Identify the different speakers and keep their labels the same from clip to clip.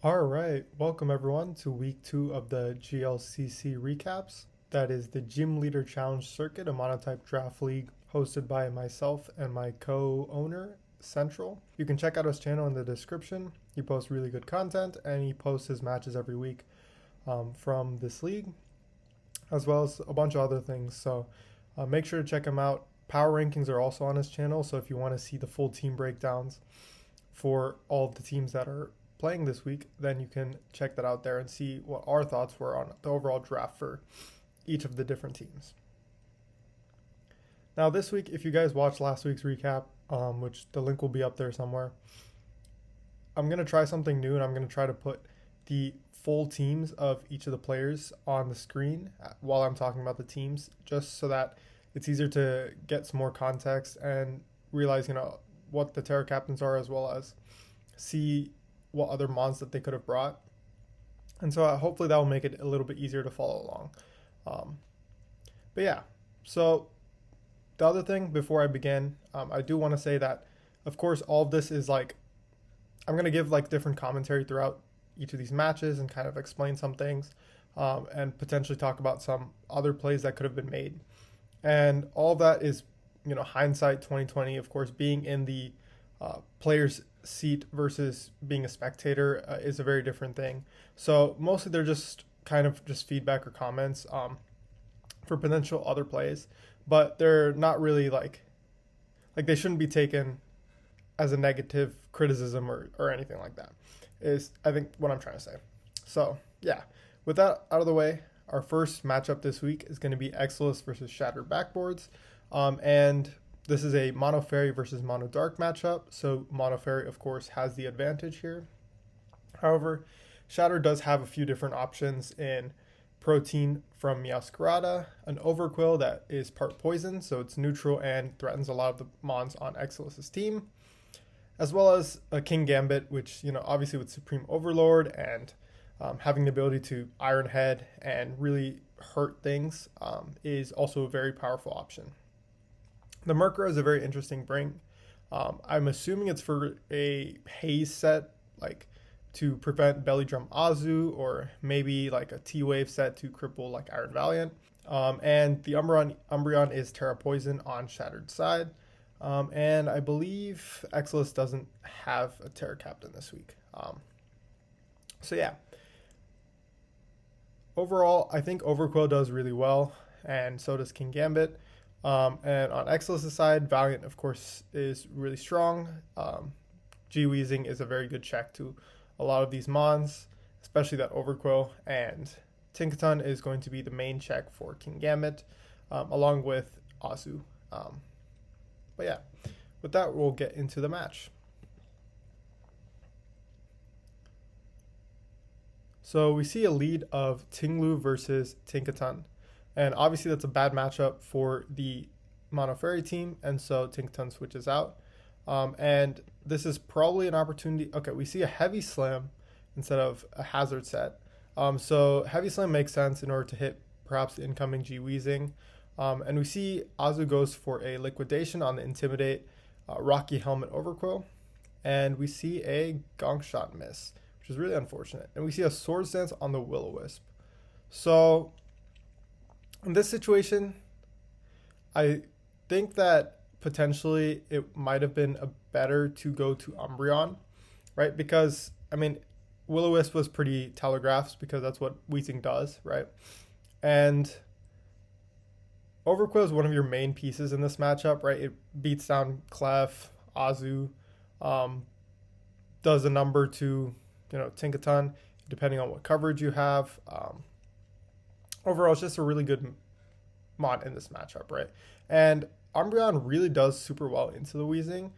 Speaker 1: All right, welcome everyone to week 2 of the GLCC recaps. That is the Gym Leader Challenge Circuit, a Monotype draft league hosted by myself and my co-owner, Central. You can check out his channel in the description. He posts really good content and he posts his matches every week from this league, as well as a bunch of other things. So make sure to check him out. Power rankings are also on his channel, so if you want to see the full team breakdowns for all of the teams that are playing this week, then you can check that out there and see what our thoughts were on the overall draft for each of the different teams. Now this week, if you guys watched last week's recap, which the link will be up there somewhere, I'm going to try something new and I'm going to try to put the full teams of each of the players on the screen while I'm talking about the teams, just so that it's easier to get some more context and realize, what the Terra captains are, as well as see what other mons that they could have brought. And so hopefully that will make it a little bit easier to follow along. But yeah, so the other thing before I begin, I do want to say that, of course, all of this is I'm going to give different commentary throughout each of these matches and kind of explain some things and potentially talk about some other plays that could have been made. And all of that is, hindsight 2020, of course, being in the player's seat versus being a spectator is a very different thing. So mostly they're just kind of just feedback or comments for potential other plays, but they're not really like they shouldn't be taken as a negative criticism or anything like that, is I think what I'm trying to say. So yeah, with that out of the way, our first matchup this week is going to be Exilus versus Shattered Backboards. And this is a Mono Fairy versus Mono Dark matchup. So Mono Fairy, of course, has the advantage here. However, Shatter does have a few different options in Protein from Meowscarada, an Overquill that is part poison, so it's neutral and threatens a lot of the mons on Exilus's team, as well as a King Gambit, which, obviously with Supreme Overlord and having the ability to Iron Head and really hurt things is also a very powerful option. The Murkrow is a very interesting bring. I'm assuming it's for a haze set, to prevent Belly Drum Azu, or maybe a T-Wave set to cripple Iron Valiant. And the Umbreon is Terra Poison on Shattered side. And I believe Exilus doesn't have a Terra Captain this week. So yeah. Overall, I think Overquill does really well, and so does King Gambit. And on Exilus' side, Valiant, of course, is really strong. G-Weezing is a very good check to a lot of these mons, especially that Overquill. And Tinkaton is going to be the main check for King Gambit, along with Azu. But yeah, with that, we'll get into the match. So we see a lead of Tinglu versus Tinkaton. And obviously that's a bad matchup for the Mono Fairy team, and so Tinkaton switches out. And this is probably an opportunity. Okay, we see a Heavy Slam instead of a Hazard set. So Heavy Slam makes sense in order to hit perhaps the incoming G-Weezing. And we see Azu goes for a Liquidation on the Intimidate Rocky Helmet Overquill. And we see a Gonk Shot miss, which is really unfortunate. And we see a Swords Dance on the Will-O-Wisp. So in this situation, I think that potentially it might have been better to go to Umbreon, right? Because, Will-O-Wisp was pretty telegraphed because that's what Weezing does, right? And Overquill is one of your main pieces in this matchup, right? It beats down Clef, Azu, does a number to, Tinkaton, depending on what coverage you have. Overall, it's just a really good mod in this matchup, right? And Umbreon really does super well into the Weezing.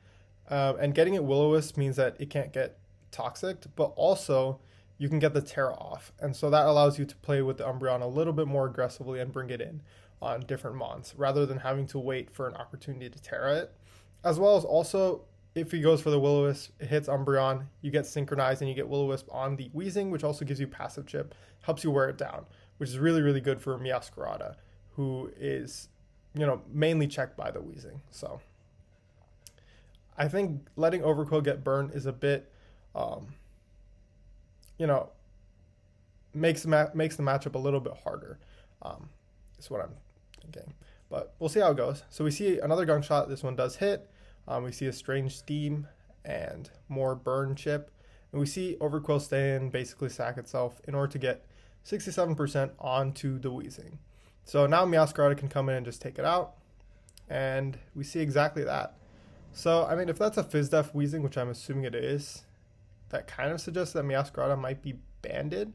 Speaker 1: And getting it Will-O-Wisp means that it can't get Toxic, but also you can get the Terra off. And so that allows you to play with the Umbreon a little bit more aggressively and bring it in on different mons, rather than having to wait for an opportunity to Terra it. As well as also, if he goes for the Will-O-Wisp, it hits Umbreon, you get synchronized and you get Will-O-Wisp on the Weezing, which also gives you passive chip, helps you wear it down, which is really, really good for Meowscarada, who is, mainly checked by the Weezing. So I think letting Overquill get burned is a bit you know, makes the matchup a little bit harder. Is what I'm thinking. But we'll see how it goes. So we see another gunshot. This one does hit. We see a strange steam and more burn chip. And we see Overquill stay in, basically sack itself in order to get 67% onto the Wheezing. So now Meowscarada can come in and just take it out. And we see exactly that. So, I mean, if that's a Fizz-Def Wheezing, which I'm assuming it is, that kind of suggests that Meowscarada might be banded.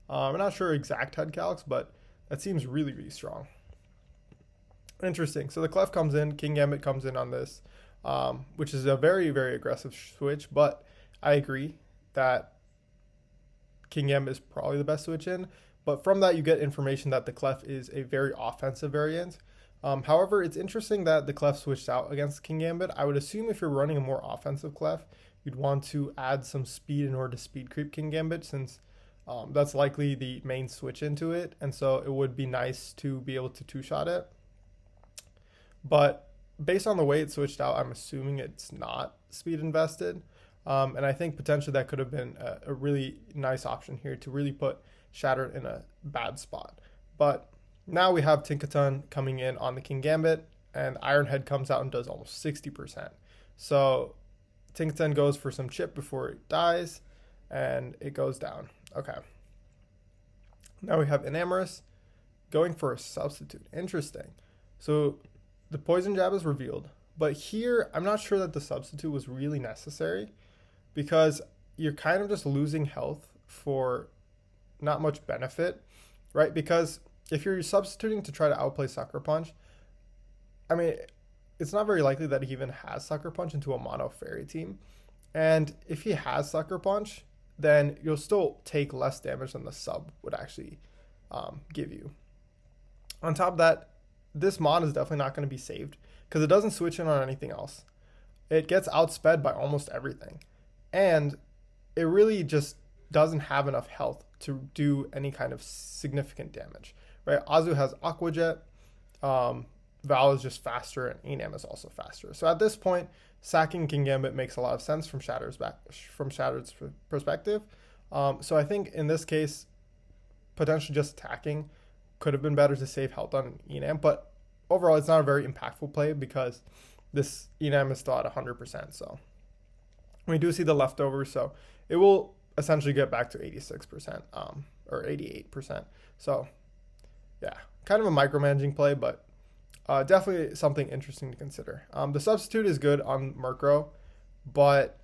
Speaker 1: I'm not sure exact head calcs, but that seems really, really strong. Interesting. So the Clef comes in, Kingambit comes in on this, which is a very, very aggressive switch, but I agree that Kingambit is probably the best switch in. But from that, you get information that the Clef is a very offensive variant. However, it's interesting that the Clef switched out against Kingambit. I would assume if you're running a more offensive Clef, you'd want to add some speed in order to speed creep Kingambit, since that's likely the main switch into it. And so it would be nice to be able to two-shot it. But based on the way it switched out, I'm assuming it's not speed invested. And I think potentially that could have been a really nice option here to really put Shattered in a bad spot. But now we have Tinkaton coming in on the Kingambit, and Ironhead comes out and does almost 60%. So Tinkaton goes for some chip before it dies, and it goes down. Okay. Now we have Enamorous going for a substitute. Interesting. So the Poison Jab is revealed, but here I'm not sure that the substitute was really necessary, because you're kind of just losing health for not much benefit, right? Because if you're substituting to try to outplay Sucker Punch, I mean, it's not very likely that he even has Sucker Punch into a mono fairy team. And if he has Sucker Punch, then you'll still take less damage than the sub would actually give you. On top of that, this mod is definitely not going to be saved because it doesn't switch in on anything else. It gets outsped by almost everything. And it really just doesn't have enough health to do any kind of significant damage, right? Azu has Aqua Jet, Val is just faster, and Enam is also faster. So at this point, sacking Kingambit makes a lot of sense from Shattered's perspective. So I think in this case, potentially just attacking could have been better to save health on Enam, but overall it's not a very impactful play because this Enam is still at 100%. So we do see the leftovers, so it will essentially get back to 86% or 88%. So yeah, kind of a micromanaging play, but definitely something interesting to consider. The substitute is good on Murkrow, but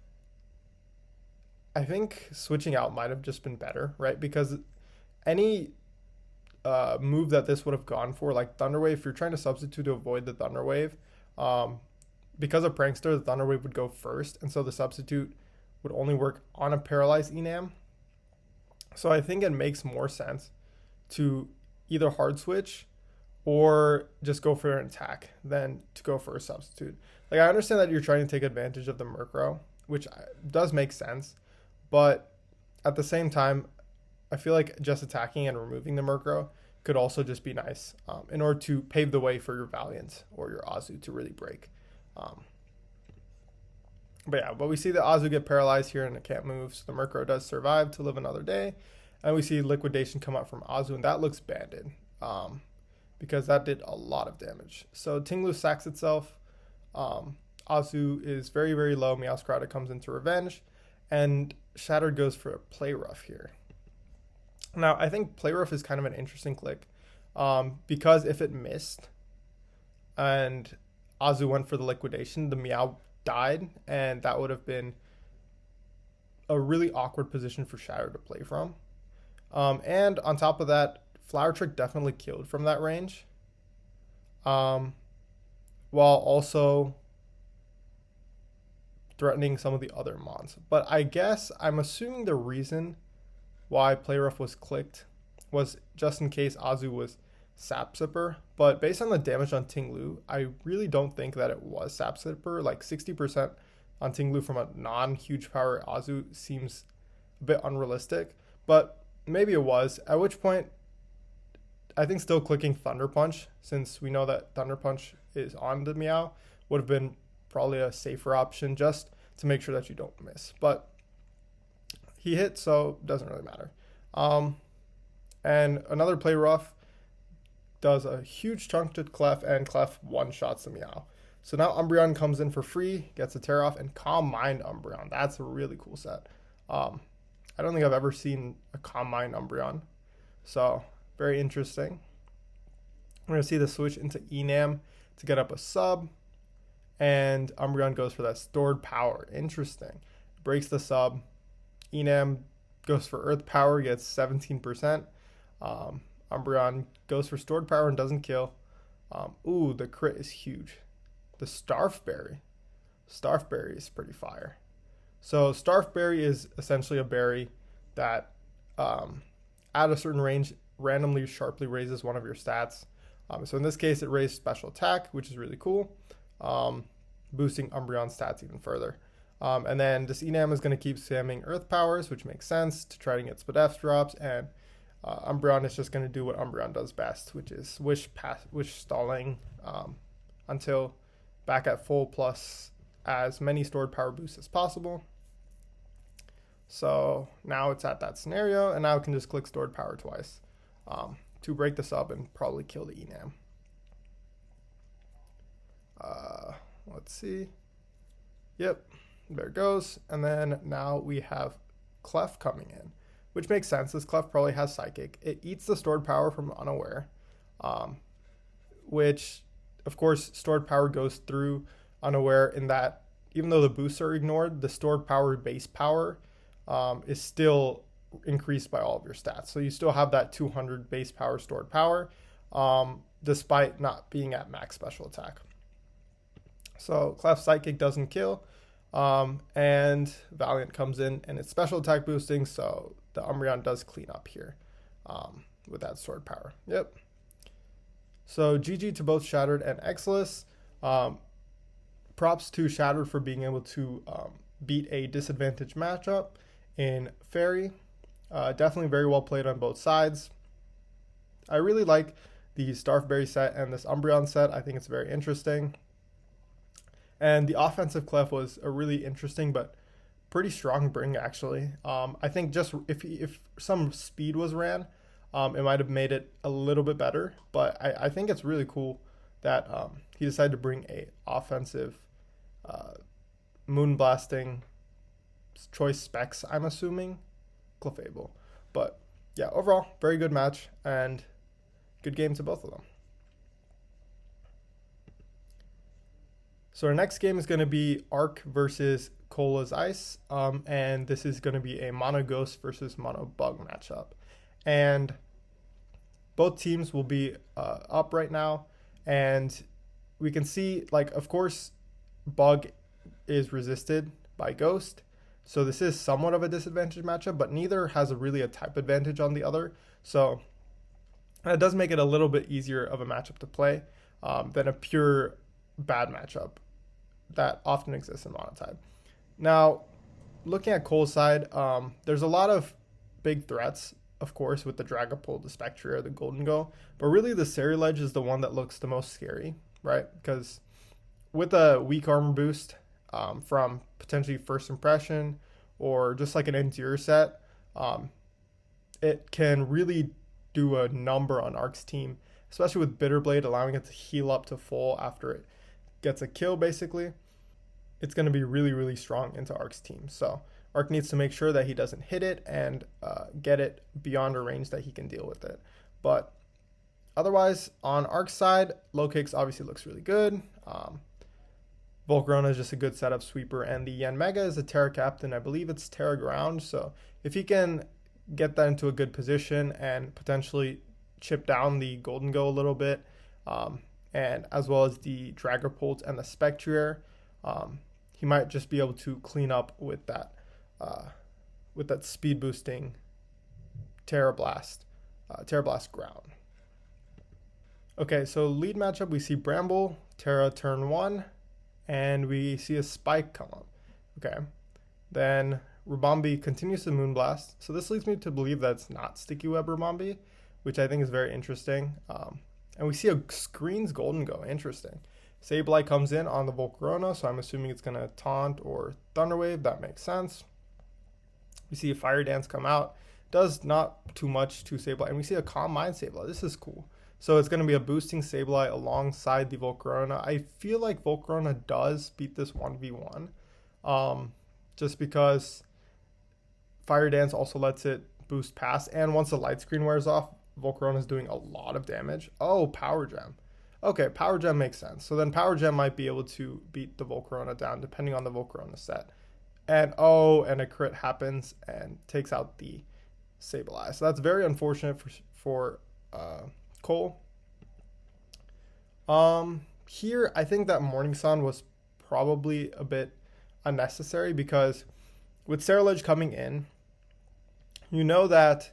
Speaker 1: I think switching out might have just been better, right? Because any move that this would have gone for, like Thunder Wave, if you're trying to substitute to avoid the Thunder Wave, because of Prankster, the Thunder Wave would go first, and so the substitute would only work on a paralyzed Enam. So I think it makes more sense to either hard switch or just go for an attack than to go for a substitute. Like, I understand that you're trying to take advantage of the Murkrow, which does make sense, but at the same time, I feel like just attacking and removing the Murkrow could also just be nice in order to pave the way for your Valiant or your Azu to really break. But we see the Azu get paralyzed here and it can't move, so the Murkrow does survive to live another day. And we see Liquidation come out from Azu, and that looks banded because that did a lot of damage. So Tinglu sacks itself. Azu is very, very low. Meowscarada comes into revenge, and Shattered goes for a Play Rough here. Now, I think Play Rough is kind of an interesting click because if it missed and Azu went for the Liquidation, the Meow died, and that would have been a really awkward position for Shatter to play from. And on top of that, Flower Trick definitely killed from that range, while also threatening some of the other mons. But I guess I'm assuming the reason why Play Rough was clicked was just in case Azu was Sap Sipper, but based on the damage on Tinglu, I really don't think that it was Sap Sipper. Like 60% on Tinglu from a non-huge power Azu seems a bit unrealistic, but maybe it was, at which point I think still clicking Thunder Punch, since we know that Thunder Punch is on the Meow, would have been probably a safer option just to make sure that you don't miss. But he hit, so it doesn't really matter. And another play rough does a huge chunk to Clef, and Clef one-shots the Meow. So now Umbreon comes in for free, gets a tear off, and Calm Mind Umbreon. That's a really cool set. I don't think I've ever seen a Calm Mind Umbreon. So, very interesting. We're going to see the switch into Enam to get up a sub. And Umbreon goes for that stored power. Interesting. Breaks the sub. Enam goes for Earth Power, gets 17%. Umbreon goes for stored power and doesn't kill. Ooh, the crit is huge. The Starfberry. Starfberry is pretty fire. So Starfberry is essentially a berry that at a certain range randomly sharply raises one of your stats. So in this case, it raised special attack, which is really cool, boosting Umbreon's stats even further. And then this Enam is going to keep spamming Earth Powers, which makes sense to try to get Spadef drops, and Umbreon is just going to do what Umbreon does best, which is wish stalling until back at full plus as many stored power boosts as possible. So now it's at that scenario, and now it can just click stored power twice to break the sub and probably kill the Enam. Let's see. Yep, there it goes. And then now we have Clef coming in, which makes sense. This Clef probably has Psychic. It eats the stored power from Unaware, which, of course, stored power goes through Unaware in that even though the boosts are ignored, the stored power base power is still increased by all of your stats. So you still have that 200 base power stored power, despite not being at max special attack. So Clef Psychic doesn't kill, and Valiant comes in and it's special attack boosting, so the Umbreon does clean up here with that stored power. Yep. So GG to both Shattered and Exilus. Props to Shattered for being able to beat a disadvantaged matchup in Fairy. Definitely very well played on both sides. I really like the Starfberry set and this Umbreon set. I think it's very interesting. And the offensive Clef was a really interesting but pretty strong bring, actually. I think just if some speed was ran, it might have made it a little bit better. But I think it's really cool that he decided to bring a offensive Moonblasting choice specs, I'm assuming, Clefable. But yeah, overall, very good match and good game to both of them. So our next game is going to be Arc versus Cola's Ice, and this is going to be a Mono Ghost versus Mono Bug matchup. And both teams will be up right now, and we can see, like, of course, Bug is resisted by Ghost, so this is somewhat of a disadvantage matchup, but neither has really a type advantage on the other, so that does make it a little bit easier of a matchup to play than a pure bad matchup that often exists in Monotype. Now, looking at Cole's side, there's a lot of big threats, of course, with the Dragapult, the Spectrier, the Golden Go, but really the Ceruledge is the one that looks the most scary, right? Because with a weak armor boost from potentially First Impression or just like an Endure set, it can really do a number on Arc's team, especially with Bitterblade allowing it to heal up to full after it gets a kill, basically. It's going to be really, really strong into Arc's team. So Arc needs to make sure that he doesn't hit it and get it beyond a range that he can deal with it. But otherwise, on Arc's side, Low Kicks obviously looks really good. Volcarona is just a good setup sweeper, and the Yanmega is a Terra Captain. I believe it's Terra Ground, so if he can get that into a good position and potentially chip down the Golden Go a little bit, and as well as the Dragapult and the Spectrier, he might just be able to clean up with that speed boosting Terra Blast Ground. Okay, so lead matchup, we see Bramble, Terra turn 1, and we see a Spike come up. Okay, then Rubombi continues to Moonblast, so this leads me to believe that it's not Sticky Web Rubombi, which I think is very interesting. And we see a Screens Golden Go, interesting. Sableye comes in on the Volcarona, so I'm assuming it's going to Taunt or Thunderwave, that makes sense. We see a Fire Dance come out. Does not too much to Sableye. And we see a Calm Mind Sableye. This is cool. So it's going to be a boosting Sableye alongside the Volcarona. I feel like Volcarona does beat this 1v1. Just because Fire Dance also lets it boost past. And once the light screen wears off, Volcarona is doing a lot of damage. Oh, Power Gem. Okay, Power Gem makes sense. So then Power Gem might be able to beat the Volcarona down depending on the Volcarona set. And and a crit happens and takes out the Sableye. So that's very unfortunate for Cole. Here, I think that Morning Sun was probably a bit unnecessary because with Cerulege coming in, you know that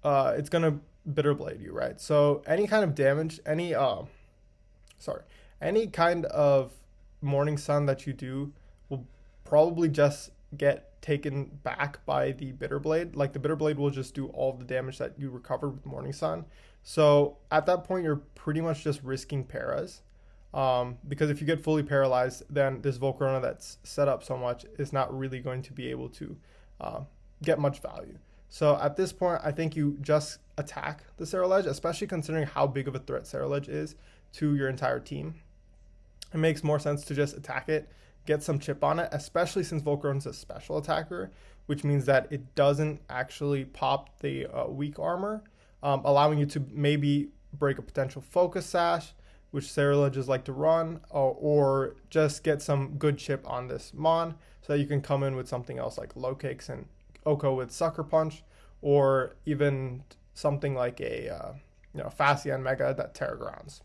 Speaker 1: it's going to Bitter Blade you, right? So any kind of damage, any kind of Morning Sun that you do will probably just get taken back by the Bitter Blade. Like the Bitter Blade will just do all the damage that you recovered with Morning Sun. So at that point, you're pretty much just risking paras. Because if you get fully paralyzed, then this Volcarona that's set up so much is not really going to be able to get much value. So at this point, I think you just attack the Cerulege, especially considering how big of a threat Cerulege is to your entire team. It makes more sense to just attack it, get some chip on it, especially since Volcarona's a special attacker, which means that it doesn't actually pop the weak armor, allowing you to maybe break a potential focus sash, which Ceruleges like to run, or just get some good chip on this Mon so that you can come in with something else like Low Kicks and Oko with Sucker Punch, or even something like a Fascia and Mega that Terra Grounds.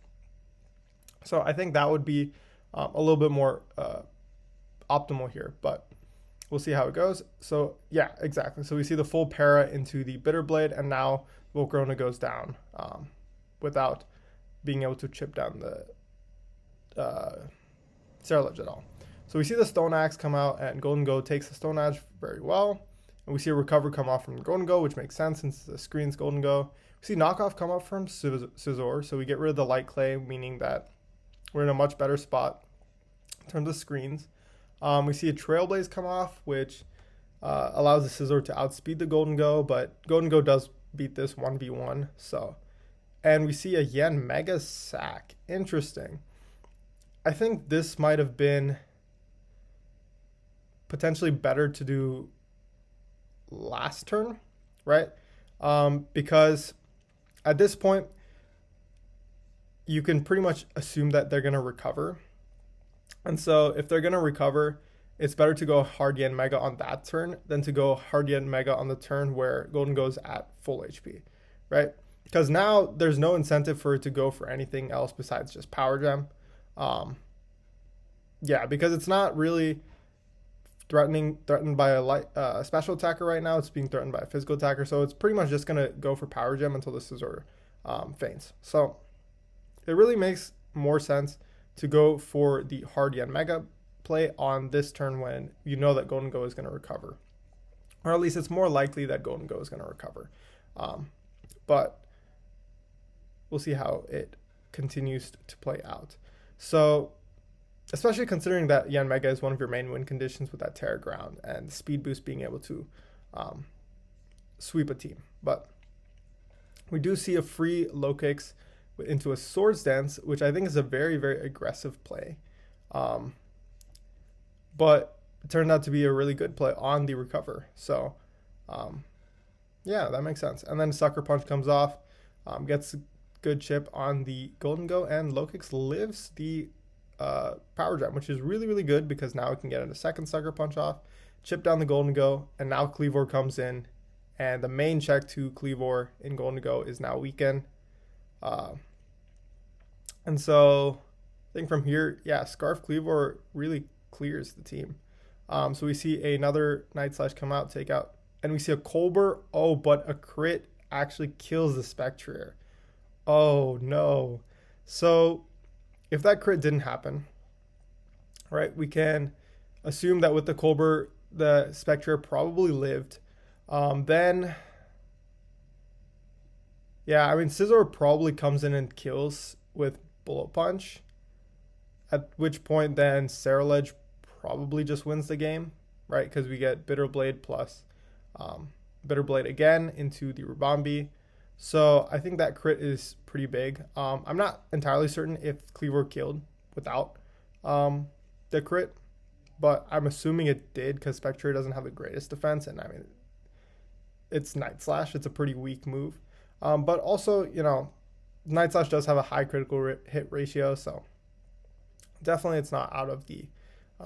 Speaker 1: So I think that would be a little bit more optimal here, but we'll see how it goes. So yeah, exactly. So we see the full para into the Bitter Blade, and now Volcarona goes down without being able to chip down the Cerulege at all. So we see the Stone Axe come out, and Golden Go takes the Stone Axe very well. And we see a Recover come off from the Golden Go, which makes sense since the screen's Golden Go. We see Knockoff come up from Scizor, so we get rid of the Light Clay, meaning that we're in a much better spot in terms of screens. We see a Trailblaze come off, which allows the Scizor to outspeed the Golden Go, but Golden Go does beat this 1v1. And we see a Yen Mega Sack. Interesting. I think this might have been potentially better to do last turn, right? Because at this point, you can pretty much assume that they're going to recover. And so if they're going to recover, it's better to go hard Yen Mega on that turn than to go hard Yen Mega on the turn where Golden goes at full HP, right? Because now there's no incentive for it to go for anything else besides just Power Gem. Yeah, because it's not really threatened by a special attacker right now. It's being threatened by a physical attacker. So it's pretty much just going to go for Power Gem until the Scizor faints. So it really makes more sense to go for the hard Yen Mega play on this turn when you know that Golden Go is going to recover. Or at least it's more likely that Golden Go is going to recover. But we'll see how it continues to play out. So, especially considering that Yen Mega is one of your main win conditions with that Terra Ground and the speed boost being able to sweep a team. But we do see a free Low Kicks into a Swords Dance, which I think is a very, very aggressive play. But it turned out to be a really good play on the Recover. So, yeah, that makes sense. And then Sucker Punch comes off, gets a good chip on the Golden Go, and Low Kicks lives the Power Gem, which is really, really good because now it can get a second Sucker Punch off, chip down the Golden Go, and now Cleavor comes in, and the main check to Cleavor in Golden Go is now weakened. And so I think from here, yeah, Scarf Cleavor really clears the team. So we see another Night Slash come out, take out, and we see a Colbur. Oh, but a crit actually kills the Spectrier. Oh, no. So if that crit didn't happen, right, we can assume that with the Colbur, the Spectrier probably lived. Then, yeah, I mean, Scizor probably comes in and kills with Bullet Punch, at which point then Cerulege probably just wins the game, right? Because we get Bitter Blade plus Bitter Blade again into the Rubambi. So I think that crit is pretty big. I'm not entirely certain if Cleaver killed without the crit, but I'm assuming it did because Spectre doesn't have the greatest defense, and I mean, it's Night Slash. It's a pretty weak move. But also, Night Slash does have a high critical hit ratio, so definitely it's not out of the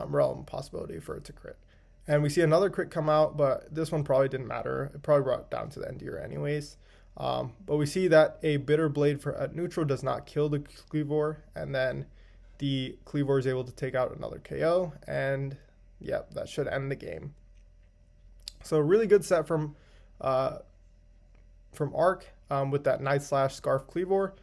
Speaker 1: realm of possibility for it to crit. And we see another crit come out, but this one probably didn't matter. It probably brought it down to the Endear anyways. But we see that a Bitter Blade at neutral does not kill the Cleavor, and then the Cleavor is able to take out another KO, and yep, that should end the game. So really good set from Arc with that Night Slash Scarf Cleavor.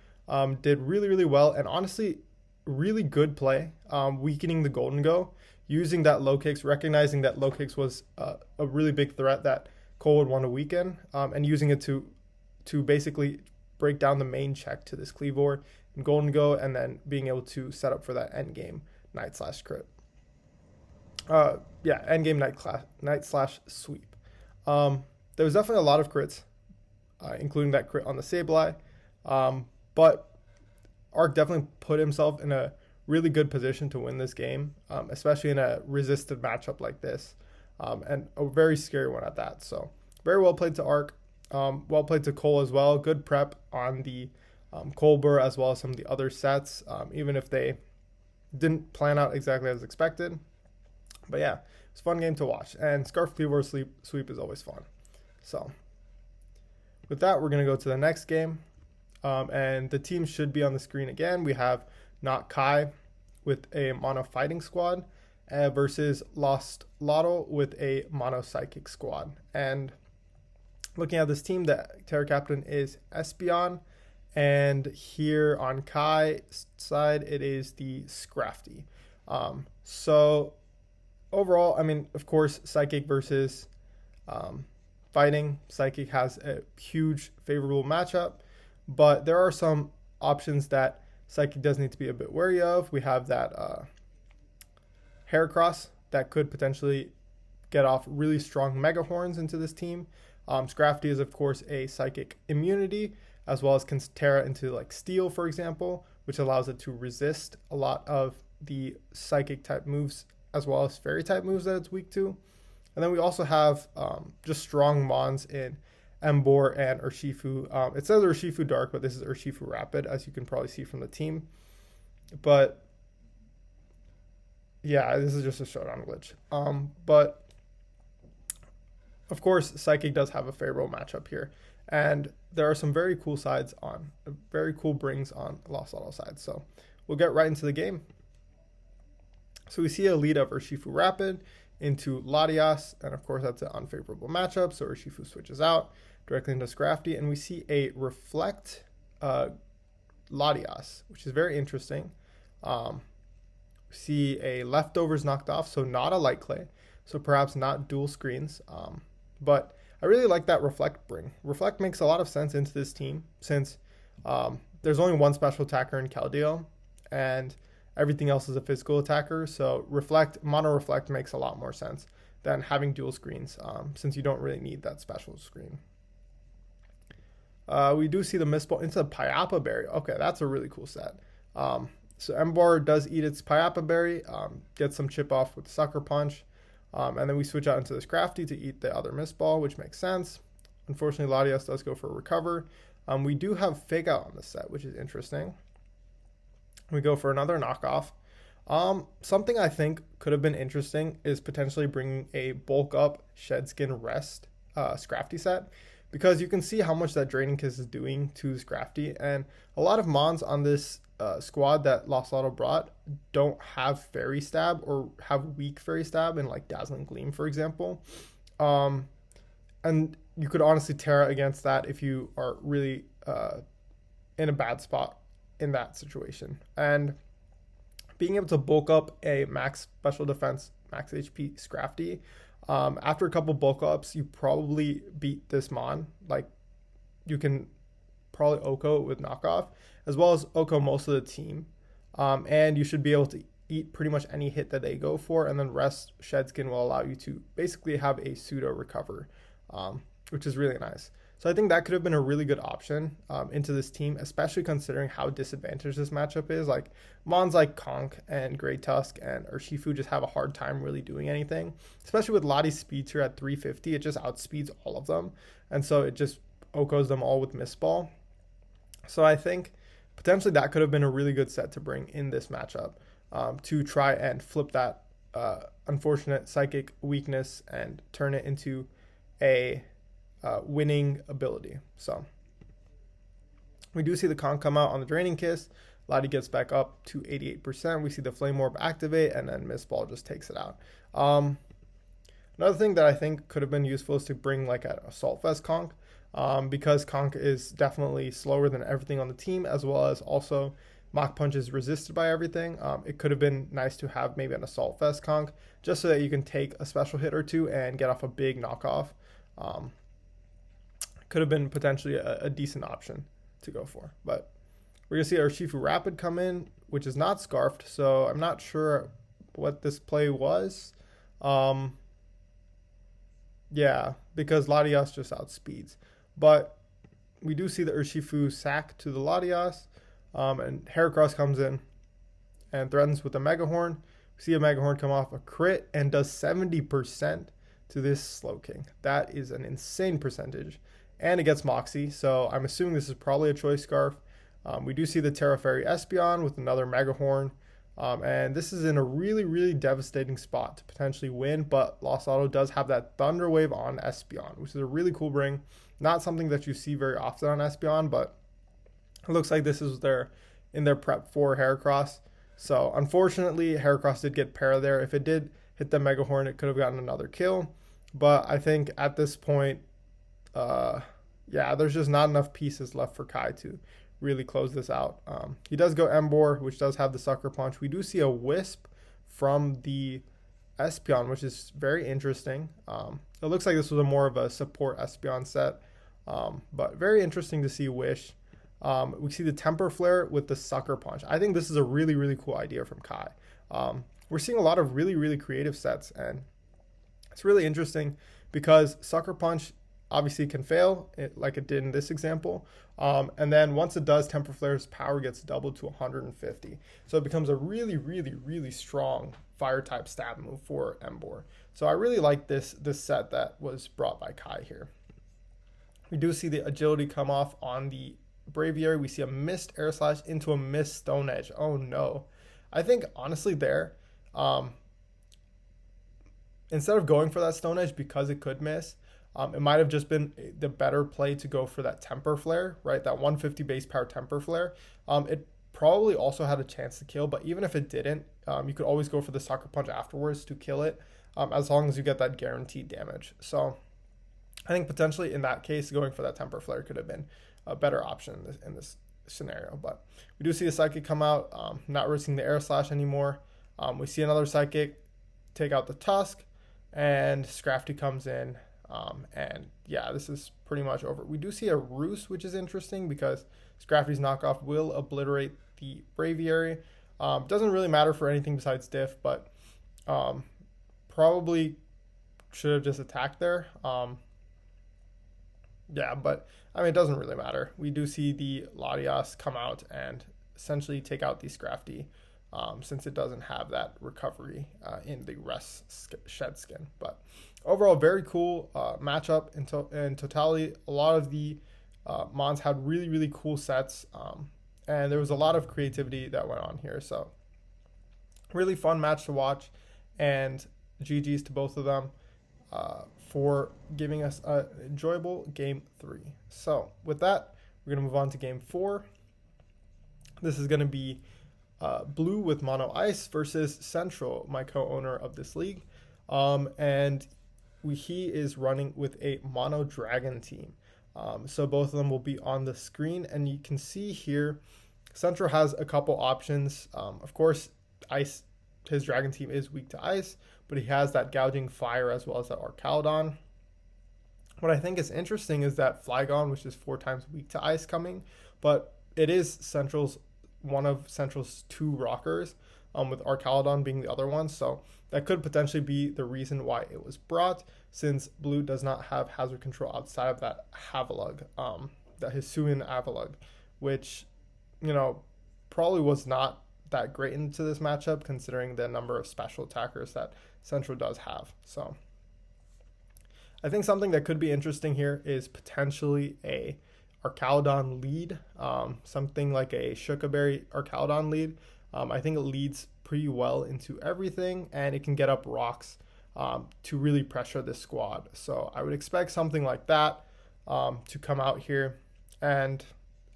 Speaker 1: Did really, really well, and honestly, really good play, weakening the Golden Go, using that low kicks, recognizing that low kicks was a really big threat that Cole would want to weaken, and using it to basically break down the main check to this Cleavor and Golden Go, and then being able to set up for that end game Night Slash crit. End game Night Slash sweep. There was definitely a lot of crits, including that crit on the Sableye, but Arc definitely put himself in a really good position to win this game, especially in a resisted matchup like this, and a very scary one at that. So very well played to Arc, well played to Cole as well. Good prep on the Colbur as well as some of the other sets, even if they didn't plan out exactly as expected. But yeah, it's a fun game to watch, and Scarf Cleavor sweep is always fun. So with that, we're going to go to the next game, and the team should be on the screen again. We have Not Kai with a mono fighting squad versus Lost Lotto with a mono psychic squad. And looking at this team, the Terra captain is Espeon, and here on Kai's side, it is the Scrafty. So overall, I mean, of course, Psychic versus fighting. Psychic has a huge favorable matchup, but there are some options that Psychic does need to be a bit wary of. We have that Heracross that could potentially get off really strong Mega Horns into this team. Scrafty is, of course, a Psychic immunity, as well as can Terra into like Steel, for example, which allows it to resist a lot of the Psychic type moves, as well as Fairy type moves that it's weak to. And then we also have just strong Mons in Emboar and Urshifu. It says Urshifu Dark, but this is Urshifu Rapid, as you can probably see from the team. But yeah, this is just a showdown glitch. But of course, Psychic does have a favorable matchup here, and there are some very cool sides on, very cool brings on Lost Lotto side. So we'll get right into the game. So we see a lead of Urshifu Rapid into Latias, and of course that's an unfavorable matchup, so Urshifu switches out directly into Scrafty, and we see a Reflect Latias, which is very interesting. We see a Leftovers knocked off, so not a Light Clay, so perhaps not dual screens, but I really like that Reflect bring. Reflect makes a lot of sense into this team, since there's only one special attacker in Keldeo, and everything else is a physical attacker, so Mono Reflect makes a lot more sense than having dual screens, since you don't really need that special screen. We do see the Mistball into Pyapa Berry. Okay, that's a really cool set. So Emboar does eat its Pyapa Berry, gets some chip off with Sucker Punch, and then we switch out into this Crafty to eat the other Mistball, which makes sense. Unfortunately, Latias does go for a Recover. We do have Fake Out on this set, which is interesting. We go for another knockoff. Something I think could have been interesting is potentially bringing a bulk up Shedskin Rest Scrafty set, because you can see how much that Draining Kiss is doing to Scrafty, and a lot of Mons on this squad that Lost Lotto brought don't have Fairy Stab or have weak Fairy Stab in like Dazzling Gleam, for example. And you could honestly Terra against that if you are really in a bad spot in that situation. And being able to bulk up a max special defense, max HP Scrafty, after a couple bulk ups, you probably beat this Mon. Like, you can probably Oko with knockoff, as well as Oko most of the team. And you should be able to eat pretty much any hit that they go for, and then Rest Shedskin will allow you to basically have a pseudo recover which is really nice. So I think that could have been a really good option into this team, especially considering how disadvantaged this matchup is. Like Mons like Conk and Grey Tusk and Urshifu just have a hard time really doing anything, especially with Lottie's speeds here at 350. It just outspeeds all of them, and so it just OHKOs them all with Mist Ball. So I think potentially that could have been a really good set to bring in this matchup to try and flip that unfortunate psychic weakness and turn it into a winning ability. So we do see the Conk come out on the Draining Kiss. Lottie gets back up to 88%. We see the Flame Orb activate, and then Mist Ball just takes it out. Another thing that I think could have been useful is to bring like an Assault Vest Conk, because Conk is definitely slower than everything on the team, as well as also Mach Punch is resisted by everything. It could have been nice to have maybe an Assault Vest Conk, just so that you can take a special hit or two and get off a big knockoff. Could have been potentially a decent option to go for. But we're going to see our Urshifu Rapid come in, which is not Scarfed, so I'm not sure what this play was. Yeah, because Latias just outspeeds. But we do see the Urshifu sack to the Latias, and Heracross comes in and threatens with a Mega Horn. We see a Mega Horn come off a crit and does 70% to this Slowking. That is an insane percentage. And it gets Moxie, so I'm assuming this is probably a Choice Scarf. We do see the Terra Fairy Espeon with another Mega Horn. And this is in a really, really devastating spot to potentially win, but Lost Auto does have that Thunder Wave on Espeon, which is a really cool bring. Not something that you see very often on Espeon, but it looks like this is in their prep for Heracross. So unfortunately, Heracross did get Para there. If it did hit the Mega Horn, it could have gotten another kill. But I think at this point, there's just not enough pieces left for Kai to really close this out. He does go Emboar, which does have the Sucker Punch. We do see a Wisp from the Espeon, which is very interesting. It looks like this was more of a support Espeon set, but very interesting to see Wish. We see the Temper Flare with the Sucker Punch. I think this is a really, really cool idea from Kai. We're seeing a lot of really, really creative sets, and it's really interesting because Sucker Punch obviously can fail, like it did in this example. And then once it does, Temper Flare's power gets doubled to 150. So it becomes a really, really, really strong Fire-type stab move for Emboar. So I really like this set that was brought by Kai here. We do see the Agility come off on the Braviary. We see a missed Air Slash into a missed Stone Edge. Oh no. I think honestly there, instead of going for that Stone Edge because it could miss, it might have just been the better play to go for that Temper Flare, right? That 150 base power Temper Flare. It probably also had a chance to kill, but even if it didn't, you could always go for the Sucker Punch afterwards to kill it, as long as you get that guaranteed damage. So I think potentially in that case, going for that Temper Flare could have been a better option in this scenario. But we do see a Psychic come out, not risking the Air Slash anymore. We see another Psychic take out the Tusk, and Scrafty comes in. And yeah, this is pretty much over. We do see a Roost, which is interesting because Scrafty's knockoff will obliterate the Braviary. Doesn't really matter for anything besides diff, but probably should have just attacked there. But I mean, it doesn't really matter. We do see the Latias come out and essentially take out the Scrafty, since it doesn't have that recovery in the rest shed skin. But overall, very cool matchup in totality. A lot of the Mons had really, really cool sets, and there was a lot of creativity that went on here. So really fun match to watch, and GG's to both of them for giving us an enjoyable Game 3. So with that, we're going to move on to Game 4. This is going to be Blue with Mono Ice versus Central, my co-owner of this league. And he is running with a Mono Dragon team. So both of them will be on the screen, and you can see here Central has a couple options. Of course, Ice, his Dragon team is weak to Ice, but he has that Gouging Fire as well as that Archaludon. What I think is interesting is that Flygon, which is 4 times weak to Ice, coming, but it is one of Central's 2 rockers, with Archaludon being the other one. So
Speaker 2: that could potentially be the reason why it was brought, since blue does not have hazard control outside of that Havalug, that Hisuian Avalug, which, probably was not that great into this matchup considering the number of special attackers that Central does have. So I think something that could be interesting here is potentially a Arcaludon lead, something like a Shukaberry Arcaludon lead. I think it leads pretty well into everything, and it can get up rocks to really pressure this squad. So I would expect something like that to come out here, and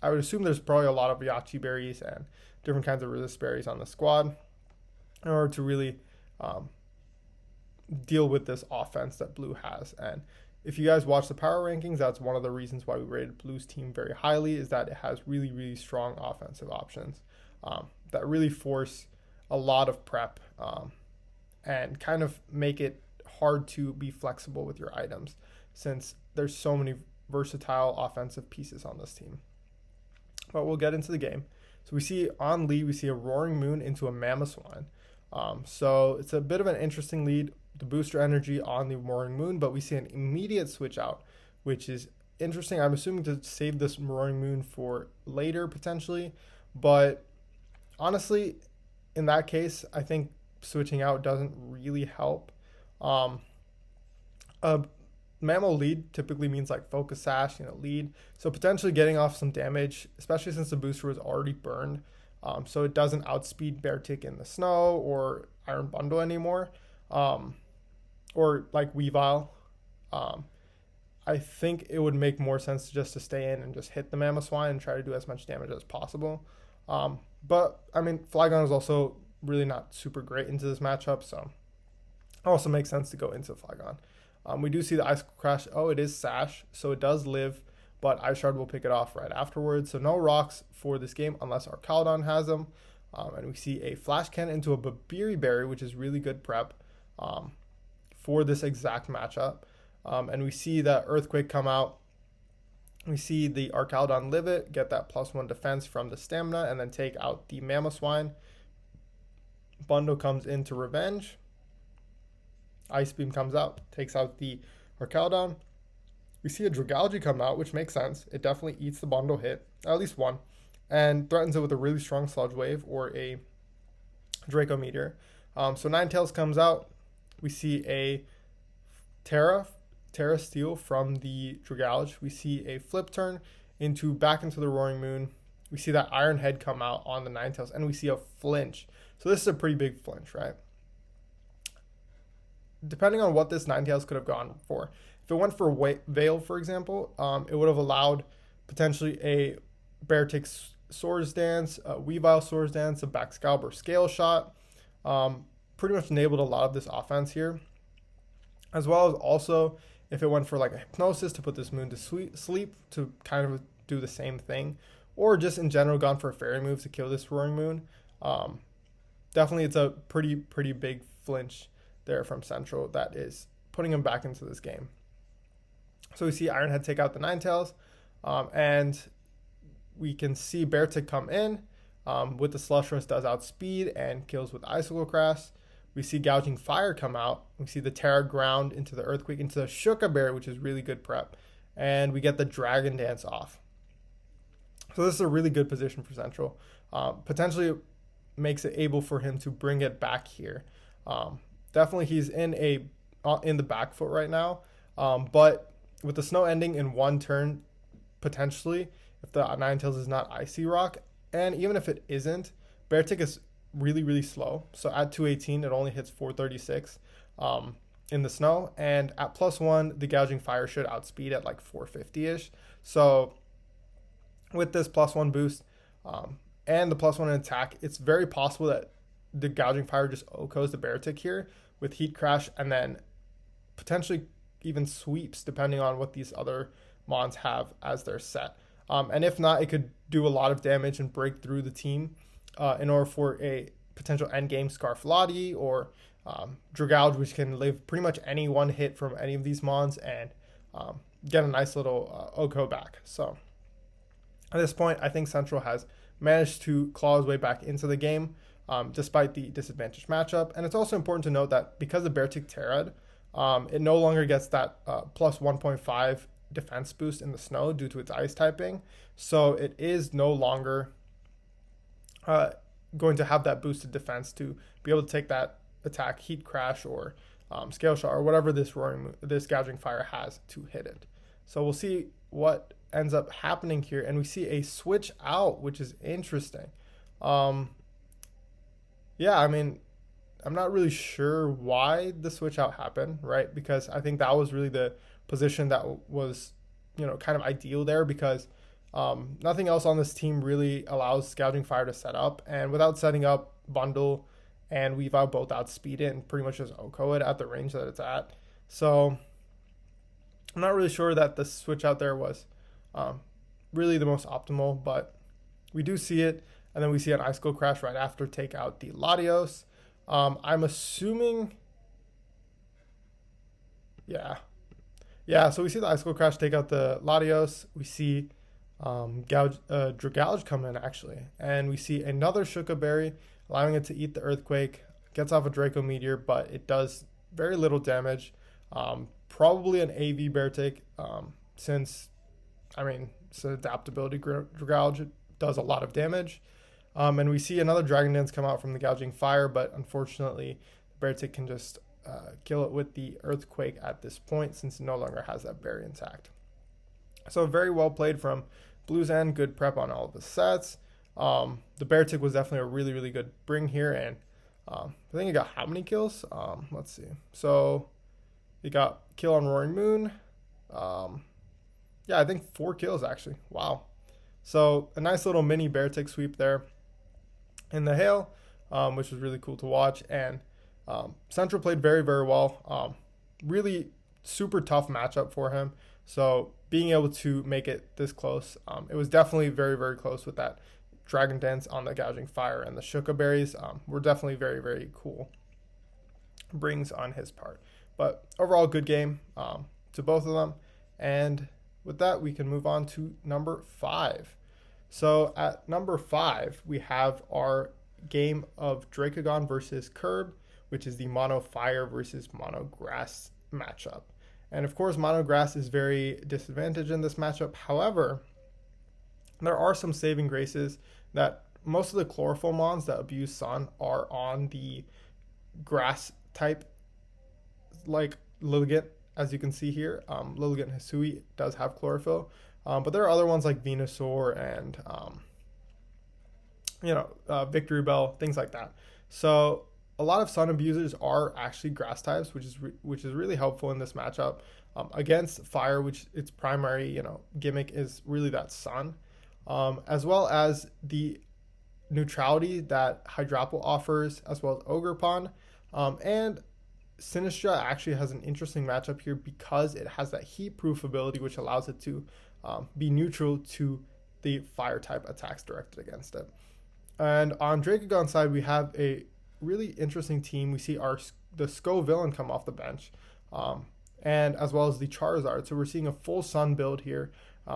Speaker 2: I would assume there's probably a lot of Yachi berries and different kinds of resist berries on the squad in order to really deal with this offense that blue has. And if you guys watch the power rankings, that's one of the reasons why we rated blue's team very highly, is that it has really, really strong offensive options that really force a lot of prep and kind of make it hard to be flexible with your items, since there's so many versatile offensive pieces on this team. But we'll get into the game. So we see on lead, we see a Roaring Moon into a Mamoswine. So it's a bit of an interesting lead, the booster energy on the Roaring Moon, but we see an immediate switch out, which is interesting. I'm assuming to save this Roaring Moon for later potentially, but honestly, in that case, I think switching out doesn't really help. Mammo lead typically means like focus sash, lead. So potentially getting off some damage, especially since the booster was already burned. So it doesn't outspeed Beartic in the snow or Iron Bundle anymore. Or like Weavile. I think it would make more sense just to stay in and just hit the Mamoswine and try to do as much damage as possible. But I mean, Flygon is also really not super great into this matchup, so it also makes sense to go into Flygon. We do see the Icicle Crash. Oh, it is Sash, so it does live, but Ice Shard will pick it off right afterwards. So no rocks for this game unless Arcaludon has them. And we see a Flash Cannon into a Babiri Berry, which is really good prep for this exact matchup. And we see that Earthquake come out. We see the Arcaludon live it, get that +1 defense from the stamina, and then take out the Mamoswine. Bundle comes into Revenge. Ice Beam comes out, takes out the Arcaludon. We see a Dragalge come out, which makes sense. It definitely eats the bundle hit, at least one, and threatens it with a really strong Sludge Wave or a Draco Meteor. So Ninetales comes out. We see a Terra Steel from the Dragalge. We see a Flip Turn back into the Roaring Moon. We see that Iron Head come out on the Ninetales, and we see a flinch. So this is a pretty big flinch, right? Depending on what this Ninetales could have gone for. If it went for Veil, for example, it would have allowed potentially a Beartic Swords Dance, a Weavile Swords Dance, a Baxcalibur Scale Shot. Pretty much enabled a lot of this offense here. As well as also, if it went for like a Hypnosis to put this moon to sleep to kind of do the same thing. Or just in general gone for a Fairy move to kill this Roaring Moon. Definitely it's a pretty big flinch there from Central that is putting him back into this game. So we see Ironhead take out the Ninetales, and we can see Beartic come in with the Slush Rush, does outspeed and kills with Icicle Crash. We see Gouging Fire come out. We see the Terra Ground into the Earthquake, into the Shukaberry, which is really good prep. And we get the Dragon Dance off. So this is a really good position for Central. Potentially makes it able for him to bring it back here. Definitely he's in the back foot right now. But with the snow ending in one turn, potentially, if the Ninetales is not Icy Rock, and even if it isn't, Beartic is really slow. So at 218, it only hits 436 in the snow. And at +1, the Gouging Fire should outspeed at like 450-ish. So with this +1 boost and the +1 in attack, it's very possible that the Gouging Fire just OHKOs the Beartic here with Heat Crash, and then potentially even sweeps depending on what these other mons have as their set. And if not, it could do a lot of damage and break through the team in order for a potential endgame Scarflotti or Dragalge, which can live pretty much any one hit from any of these mons and get a nice little OHKO back. So at this point, I think Central has managed to claw his way back into the game. despite the disadvantaged matchup. And it's also important to note that because the Beartic Terrad, it no longer gets that plus 1.5 defense boost in the snow due to its ice typing. So it is no longer going to have that boosted defense to be able to take that attack, heat crash, or scale shot, or whatever this gouging fire has to hit it. So we'll see what ends up happening here, and we see a switch out, which is interesting. Yeah, I mean, I'm not really sure why the switch out happened, right? Because I think that was really the position that was, kind of ideal there, because nothing else on this team really allows Gouging Fire to set up, and without setting up, Bundle and Weavile both outspeed it and pretty much just OHKO it at the range that it's at. So I'm not really sure that the switch out there was really the most optimal, but we do see it, and then we see an Icicle Crash right after take out the Latios. I'm assuming, yeah, so we see the Icicle Crash take out the Latios. We see Dragouge come in, actually, and we see another Shuka Berry, allowing it to eat the Earthquake. Gets off a Draco Meteor, but it does very little damage. Probably an AV Beartic, since, it's an adaptability Dragouge. Does a lot of damage. And we see another Dragon Dance come out from the Gouging Fire, but unfortunately, Beartic can just kill it with the Earthquake at this point, since it no longer has that berry intact. So very well played from Blue's end. Good prep on all of the sets. The Beartic was definitely a really, really good bring here, and I think he got how many kills? Let's see. So he got kill on Roaring Moon. I think 4 kills, actually. Wow. So a nice little mini Beartic sweep there in the hail, which was really cool to watch. And Central played very, very well. Really super tough matchup for him. So being able to make it this close, it was definitely very, very close with that Dragon Dance on the Gouging Fire, and the Shuka Berries were definitely very, very cool brings on his part. But overall, good game to both of them. And with that, we can move on to number 5. So at number 5, we have our game of Dracagon versus Curb, which is the Mono Fire versus Mono Grass matchup. And of course, Mono Grass is very disadvantaged in this matchup. However, there are some saving graces that most of the Chlorophyll mons that abuse Sun are on the grass type, like Lilligant, as you can see here. Lilligant Hisui does have Chlorophyll, but there are other ones like Venusaur and Victory Bell, things like that. So a lot of Sun abusers are actually grass types, which is really helpful in this matchup against Fire, which its primary gimmick is really that Sun, as well as the neutrality that Hydrapple offers, as well as Ogerpon, and Sinistra actually has an interesting matchup here because it has that heat proof ability, which allows it to be neutral to the fire type attacks directed against it. And on Dracagon's side, we have a really interesting team. We see the Sko villain come off the bench, and as well as the Charizard. So we're seeing a full Sun build here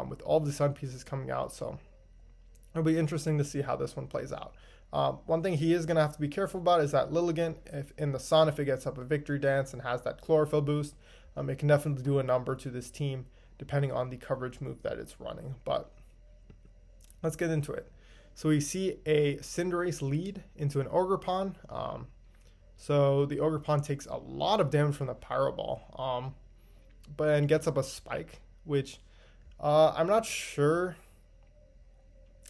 Speaker 2: with all of the Sun pieces coming out. So it'll be interesting to see how this one plays out. One thing he is going to have to be careful about is that Lilligant, if in the Sun, if it gets up a Victory Dance and has that Chlorophyll boost, it can definitely do a number to this team depending on the coverage move that it's running. But let's get into it. So we see a Cinderace lead into an Ogerpon. So the Ogerpon takes a lot of damage from the Pyro Ball, but gets up a Spike, which I'm not sure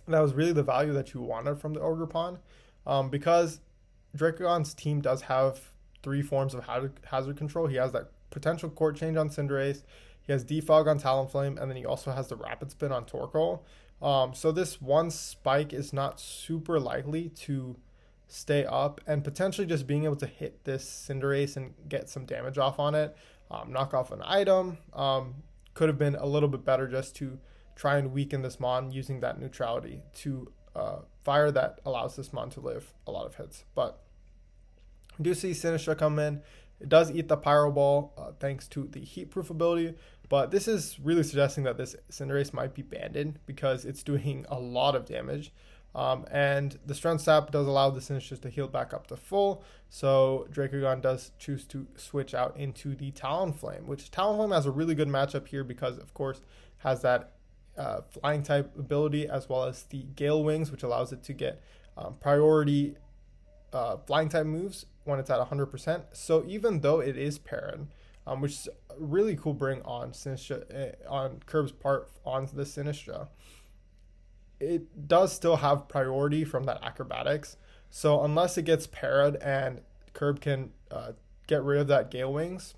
Speaker 2: that was really the value that you wanted from the Ogerpon, because Dracagon's team does have 3 forms of hazard control. He has that potential Court Change on Cinderace, he has Defog on Talonflame, and then he also has the Rapid Spin on Torkoal. So this one Spike is not super likely to stay up, and potentially just being able to hit this Cinderace and get some damage off on it, knock off an item, could have been a little bit better just to try and weaken this Mon using that neutrality to fire that allows this Mon to live a lot of hits. But we do see Sinistra come in. It does eat the Pyro Ball thanks to the heat proof ability, but this is really suggesting that this Cinderace might be banded because it's doing a lot of damage. And the Strength Sap does allow the Sinistras to heal back up to full. So Dracogon does choose to switch out into the Talonflame, which Talonflame has a really good matchup here because, of course, has that flying type ability as well as the Gale Wings, which allows it to get priority flying type moves when it's at 100%. So even though it is parried, which is a really cool bring on Sinistra, on Curb's part on the Sinistra, it does still have priority from that acrobatics. So unless it gets parried and Curb can get rid of that Gale Wings,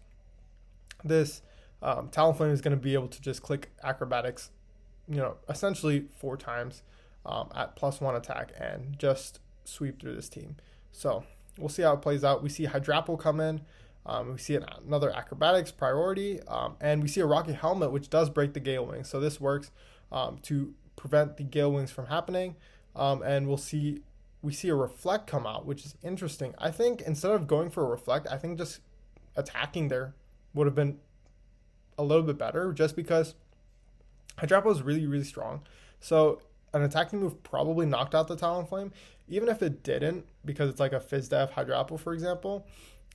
Speaker 2: this Talonflame is going to be able to just click acrobatics, essentially 4 times at +1 attack and just sweep through this team. So we'll see how it plays out. We see Hydrapple come in. We see another acrobatics priority, and we see a Rocky Helmet, which does break the Gale Wings. So this works to prevent the Gale Wings from happening. And we see a Reflect come out, which is interesting. I think instead of going for a Reflect, I think just attacking there would have been a little bit better, just because Hydrapple is really, really strong. So an attacking move probably knocked out the Talonflame. Even if it didn't, because it's like a Fizdef Hydrapple, for example,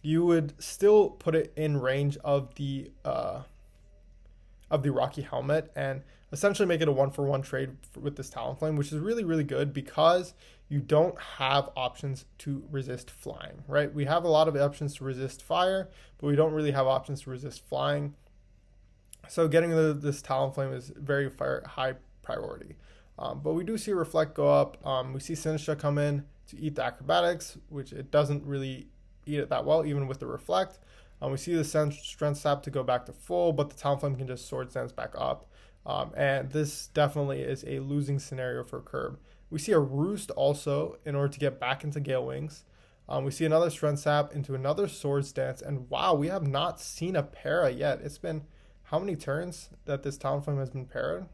Speaker 2: you would still put it in range of the Rocky Helmet and essentially make it a 1-for-1 trade with this Talonflame, which is really, really good because you don't have options to resist flying, right? We have a lot of options to resist fire, but we don't really have options to resist flying. So getting this Talonflame is very high priority. But we do see Reflect go up. We see Sinistra come in to eat the acrobatics, which it doesn't really eat it that well, even with the Reflect. We see the Strength Sap to go back to full, but the Talonflame can just Sword Stance back up. And this definitely is a losing scenario for Curb. We see a Roost also in order to get back into Gale Wings. We see another Strength Sap into another Sword Stance. And wow, we have not seen a para yet. It's been how many turns that this Talonflame has been parried?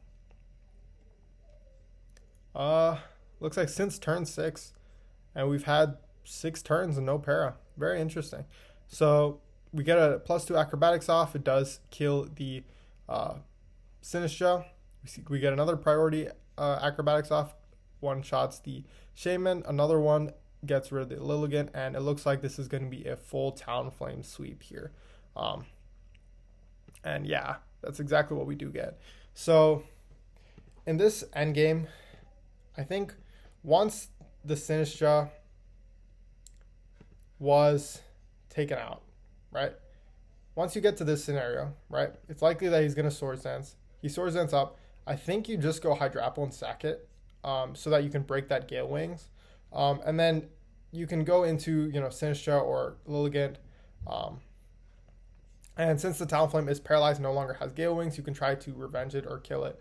Speaker 2: Looks like since turn 6, and we've had 6 turns and no para. Very interesting. So we get a +2 acrobatics off. It does kill the Sinistra. We get another priority acrobatics off. One shots the Shaman. Another one gets rid of the Lilligant, and it looks like this is going to be a full Talonflame sweep here. And yeah, that's exactly what we do get. So in this endgame, I think once the Sinistra was taken out, right? Once you get to this scenario, right, it's likely that he's going to Sword Stance. He Sword Stance up. I think you just go Hydrapple and sack it so that you can break that Gale Wings. And then you can go into, Sinistra or Lilligant. And since the Talonflame is paralyzed and no longer has Gale Wings, you can try to revenge it or kill it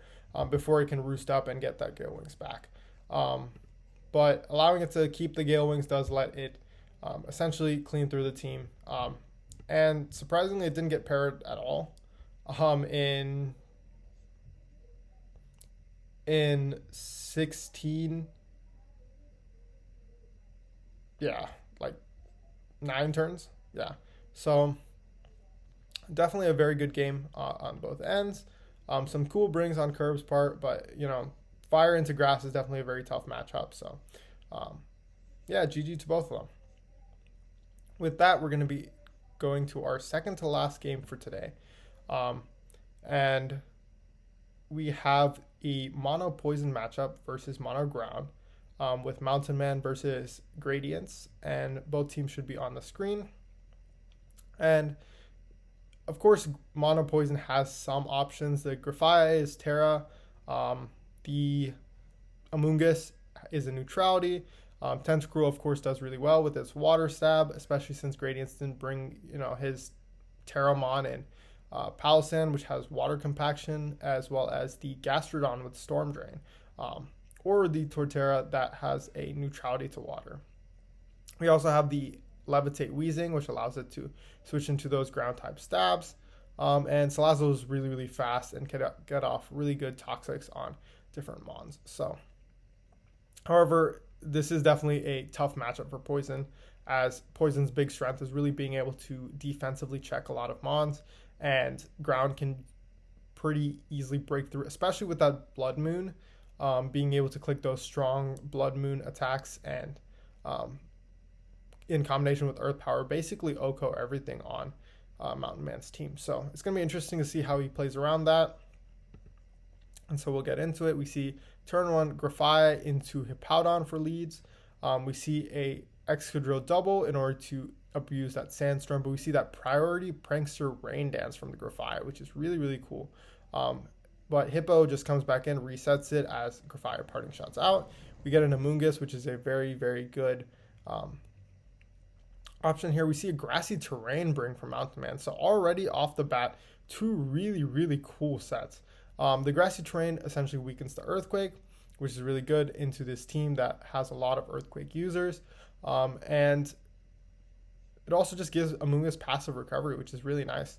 Speaker 2: before it can roost up and get that Gale Wings back. But allowing it to keep the Gale Wings does let it essentially clean through the team. And surprisingly, it didn't get parried at all. In 16, yeah, like 9 turns. Yeah. So definitely a very good game on both ends. Some cool brings on Curb's part, but fire into grass is definitely a very tough matchup. So yeah, GG to both of them. With that, we're going to be going to our second to last game for today. And we have a mono poison matchup versus mono ground with Mountain Man versus Gradients, and both teams should be on the screen. And of course, mono poison has some options. The Grafia is Terra. The Amoonguss is a neutrality. Tentacruel, of course, does really well with its water stab, especially since Gradients didn't bring, his Terramon and Palossand, which has water compaction, as well as the Gastrodon with Storm Drain, or the Torterra that has a neutrality to water. We also have the Levitate Wheezing, which allows it to switch into those ground type stabs. And Salazzle is really, really fast and can get off really good toxics on different mons. So, however, this is definitely a tough matchup for Poison, as Poison's big strength is really being able to defensively check a lot of mons, and ground can pretty easily break through, especially with that Blood Moon. being able to click those strong Blood Moon attacks and in combination with Earth Power, basically OHKO everything on Mountain Man's team. So it's going to be interesting to see how he plays around that. And so we'll get into it. We see turn 1 Grafia into Hippowdon for leads. We see a Excadrill double in order to abuse that Sandstorm, but we see that priority Prankster Rain Dance from the Grafia, which is really, really cool. But Hippo just comes back in, resets it as Grafia parting shots out. We get an Amoonguss, which is a very, very good option here. We see a Grassy Terrain bring from Mountain Man. So already off the bat, 2 really, really cool sets. The Grassy Terrain essentially weakens the Earthquake, which is really good into this team that has a lot of Earthquake users. And it also just gives Amoonguss passive recovery, which is really nice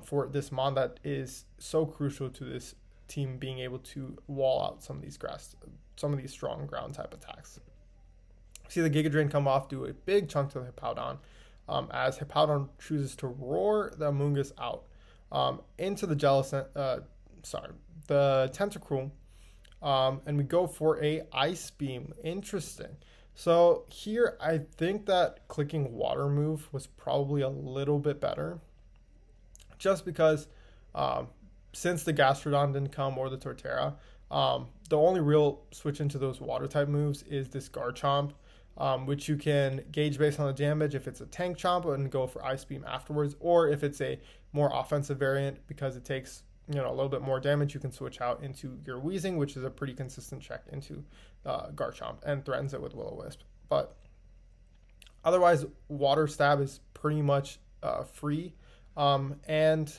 Speaker 2: for this mon that is so crucial to this team being able to wall out some of these strong ground type attacks. See the Giga Drain come off, do a big chunk to the Hippowdon, as Hippowdon chooses to roar the Amoonguss out into the the Tentacruel, and we go for a Ice Beam. Interesting. So here I think that clicking Water move was probably a little bit better, just because since the Gastrodon didn't come or the Torterra, the only real switch into those Water type moves is this Garchomp, which you can gauge based on the damage if it's a tank chomp and go for Ice Beam afterwards, or if it's a more offensive variant because it takes a little bit more damage, you can switch out into your Weezing, which is a pretty consistent check into Garchomp and threatens it with Will-O-Wisp. But otherwise, Water Stab is pretty much free and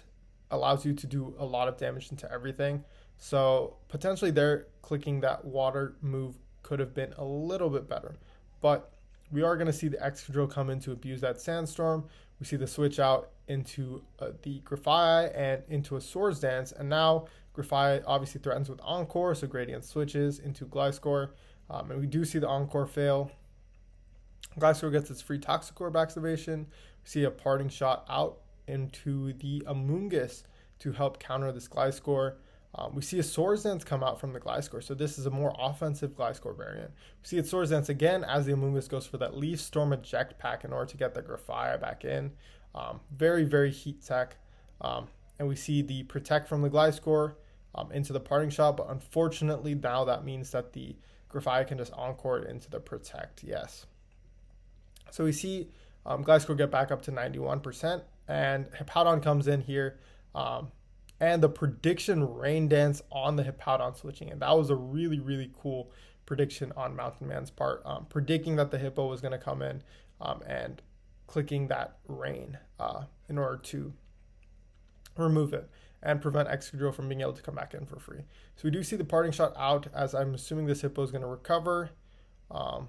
Speaker 2: allows you to do a lot of damage into everything. So potentially there, clicking that Water move could have been a little bit better. But we are going to see the Excadrill come in to abuse that Sandstorm. We see the switch out into the Grafia and into a Swords Dance. And now Grafia obviously threatens with Encore, so Gradient switches into Gliscor. And we do see the Encore fail. Gliscor gets its free Toxic Orb activation. We see a Parting Shot out into the Amoonguss to help counter this Gliscor. We see a Swords Dance come out from the Gliscor, so this is a more offensive Gliscor variant. We see it Swords Dance again as the Amoonguss goes for that Leaf Storm Eject Pack in order to get the Grafia back in. Very, very heat tech. And we see the Protect from the Gliscor into the Parting Shot, but unfortunately now that means that the Grafia can just Encore it into the Protect, yes. So we see Gliscor get back up to 91%, and Hippowdon comes in here, and the prediction Rain Dance on the Hippowdon switching in. That was a really, really cool prediction on Mountain Man's part, predicting that the Hippo was going to come in and clicking that Rain in order to remove it and prevent Excadrill from being able to come back in for free. So we do see the Parting Shot out, as I'm assuming this Hippo is going to recover,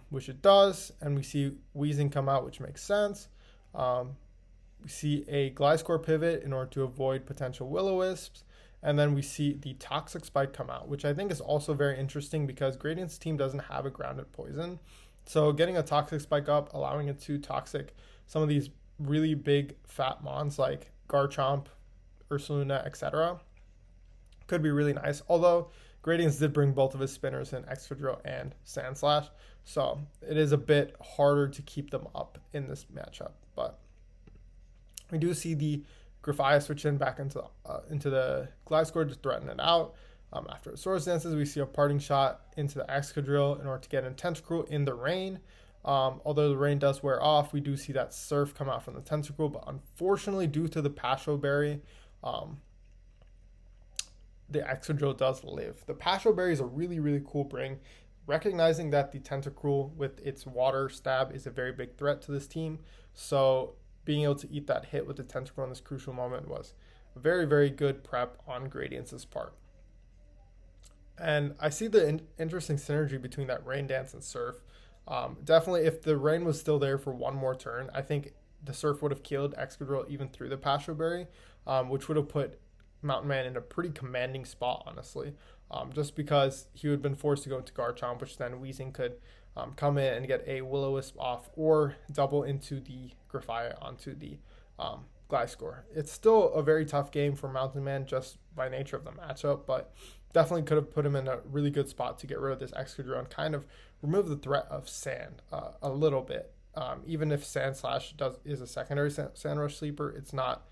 Speaker 2: which it does, and we see Weezing come out, which makes sense. We see a Gliscor pivot in order to avoid potential Will-O-Wisps, and then we see the Toxic Spike come out, which I think is also very interesting because Gradient's team doesn't have a grounded poison. So getting a Toxic Spike up, allowing it to Toxic some of these really big fat mons like Garchomp, Ursaluna, etc. could be really nice, although Gradients did bring both of his spinners in, Excadrill and Sandslash, so it is a bit harder to keep them up in this matchup, but we do see the Grafia switch in back into the Gliscor to threaten it out. After the Swords Dances, we see a Parting Shot into the Excadrill in order to get a Tentacruel in the rain. Although the rain does wear off, we do see that Surf come out from the Tentacruel, but unfortunately, due to the Pasho Berry, the Excadrill does live. The Pasho Berry is a really, really cool bring, recognizing that the Tentacruel with its Water Stab is a very big threat to this team. So being able to eat that hit with the Tentacruel in this crucial moment was a very, very good prep on Gradient's part. And I see the interesting synergy between that Rain Dance and Surf. Definitely, if the Rain was still there for one more turn, I think the Surf would have killed Excadrill even through the Pasho Berry, which would have put Mountain Man in a pretty commanding spot, honestly, just because he would have been forced to go into Garchomp, which then Weezing could come in and get a Will-O-Wisp off or double into the Grafia onto the Gliscor. It's still a very tough game for Mountain Man just by nature of the matchup, but definitely could have put him in a really good spot to get rid of this Excadrill and kind of remove the threat of Sand a little bit. Even if Sand Slash is a secondary Sand Rush sleeper, it's not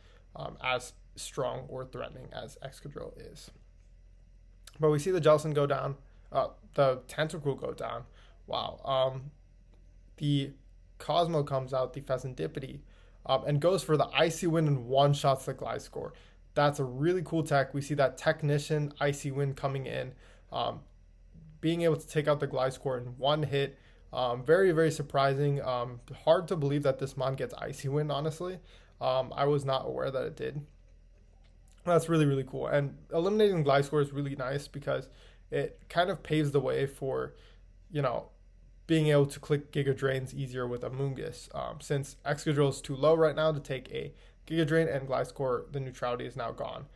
Speaker 2: as strong or threatening as Excadrill is. But we see the Jellicent go down, the Tentacool go down. Wow. The Cosmo comes out, the Pheasantipity, and goes for the Icy Wind and one-shots the Gliscor. That's a really cool tech. We see that Technician Icy Wind coming in, being able to take out the Gliscor in one hit. Very, very surprising. Hard to believe that this mon gets Icy Wind, honestly. I was not aware that it did. That's really, really cool. And eliminating Gliscor is really nice because it kind of paves the way for, being able to click Giga Drains easier with Amoonguss. Since Excadrill is too low right now to take a Giga Drain and Gliscor, the neutrality is now gone.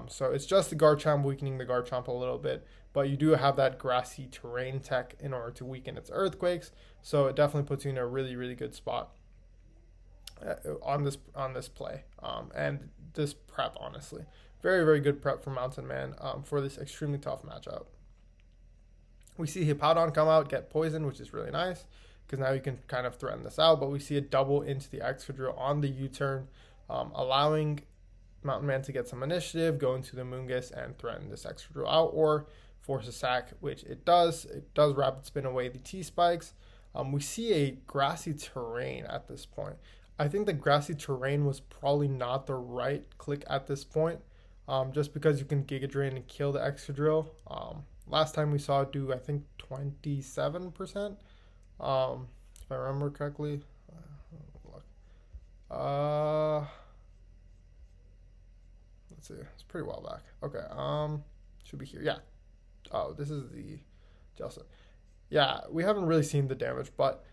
Speaker 2: So it's just the Garchomp weakening the Garchomp a little bit, but you do have that grassy terrain tech in order to weaken its Earthquakes. So it definitely puts you in a really, really good spot on this play and this prep, honestly. Very, very good prep for Mountain Man for this extremely tough matchup. We see Hippowdon come out, get poisoned, which is really nice because now you can kind of threaten this out. But we see a double into the Excadrill on the U-turn, allowing Mountain Man to get some initiative, go into the Amoonguss and threaten this Excadrill out or force a sack, which it does. It does rapid spin away the T-Spikes. We see a grassy terrain at this point. I think the grassy terrain was probably not the right click at this point, just because you can Giga Drain and kill the Excadrill. Last time we saw it do, I think, 27%, if I remember correctly. Let's see. It's pretty well back. Okay. Should be here. Yeah. Oh, this is the Jellicent. Yeah, we haven't really seen the damage, but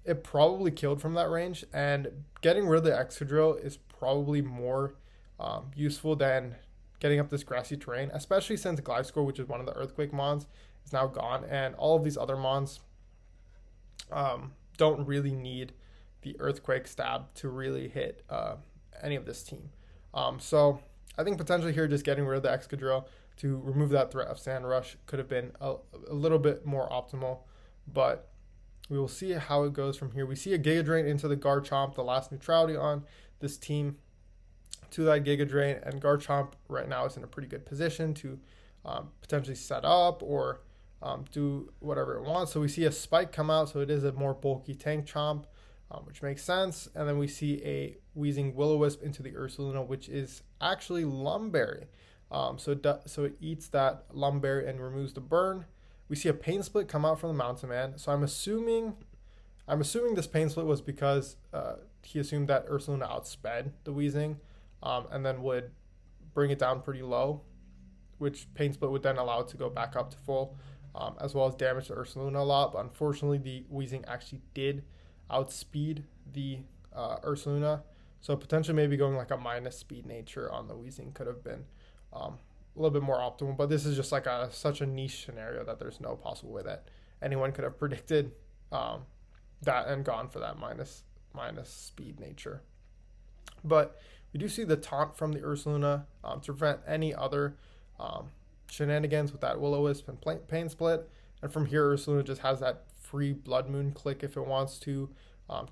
Speaker 2: it probably killed from that range, and getting rid of the Excadrill is probably more useful than getting up this grassy terrain, especially since Gliscor, which is one of the Earthquake mons, is now gone, and all of these other mons don't really need the Earthquake stab to really hit any of this team. So I think potentially here just getting rid of the Excadrill to remove that threat of Sand Rush could have been a little bit more optimal, but we will see how it goes from here. We see a Giga Drain into the Garchomp, the last neutrality on this team, to that Giga Drain, and Garchomp right now is in a pretty good position to potentially set up or do whatever it wants. So we see a Spike come out, so it is a more bulky Tank Chomp, which makes sense. And then we see a Wheezing Will-O-Wisp into the Ursaluna, which is actually Lumberry. So it eats that Lumberry and removes the burn. We see a Pain Split come out from the Mountain Man. So I'm assuming this Pain Split was because he assumed that Ursaluna outsped the Wheezing, and then would bring it down pretty low, which Pain Split would then allow it to go back up to full, as well as damage the Ursaluna a lot. But unfortunately, the Wheezing actually did outspeed the Ursaluna. So potentially maybe going like a minus speed nature on the Wheezing could have been a little bit more optimal. But this is just like such a niche scenario that there's no possible way that anyone could have predicted that and gone for that minus speed nature. But we do see the taunt from the Ursaluna to prevent any other shenanigans with that Will-O-Wisp and Pain Split. And from here, Ursaluna just has that free Blood Moon click if it wants to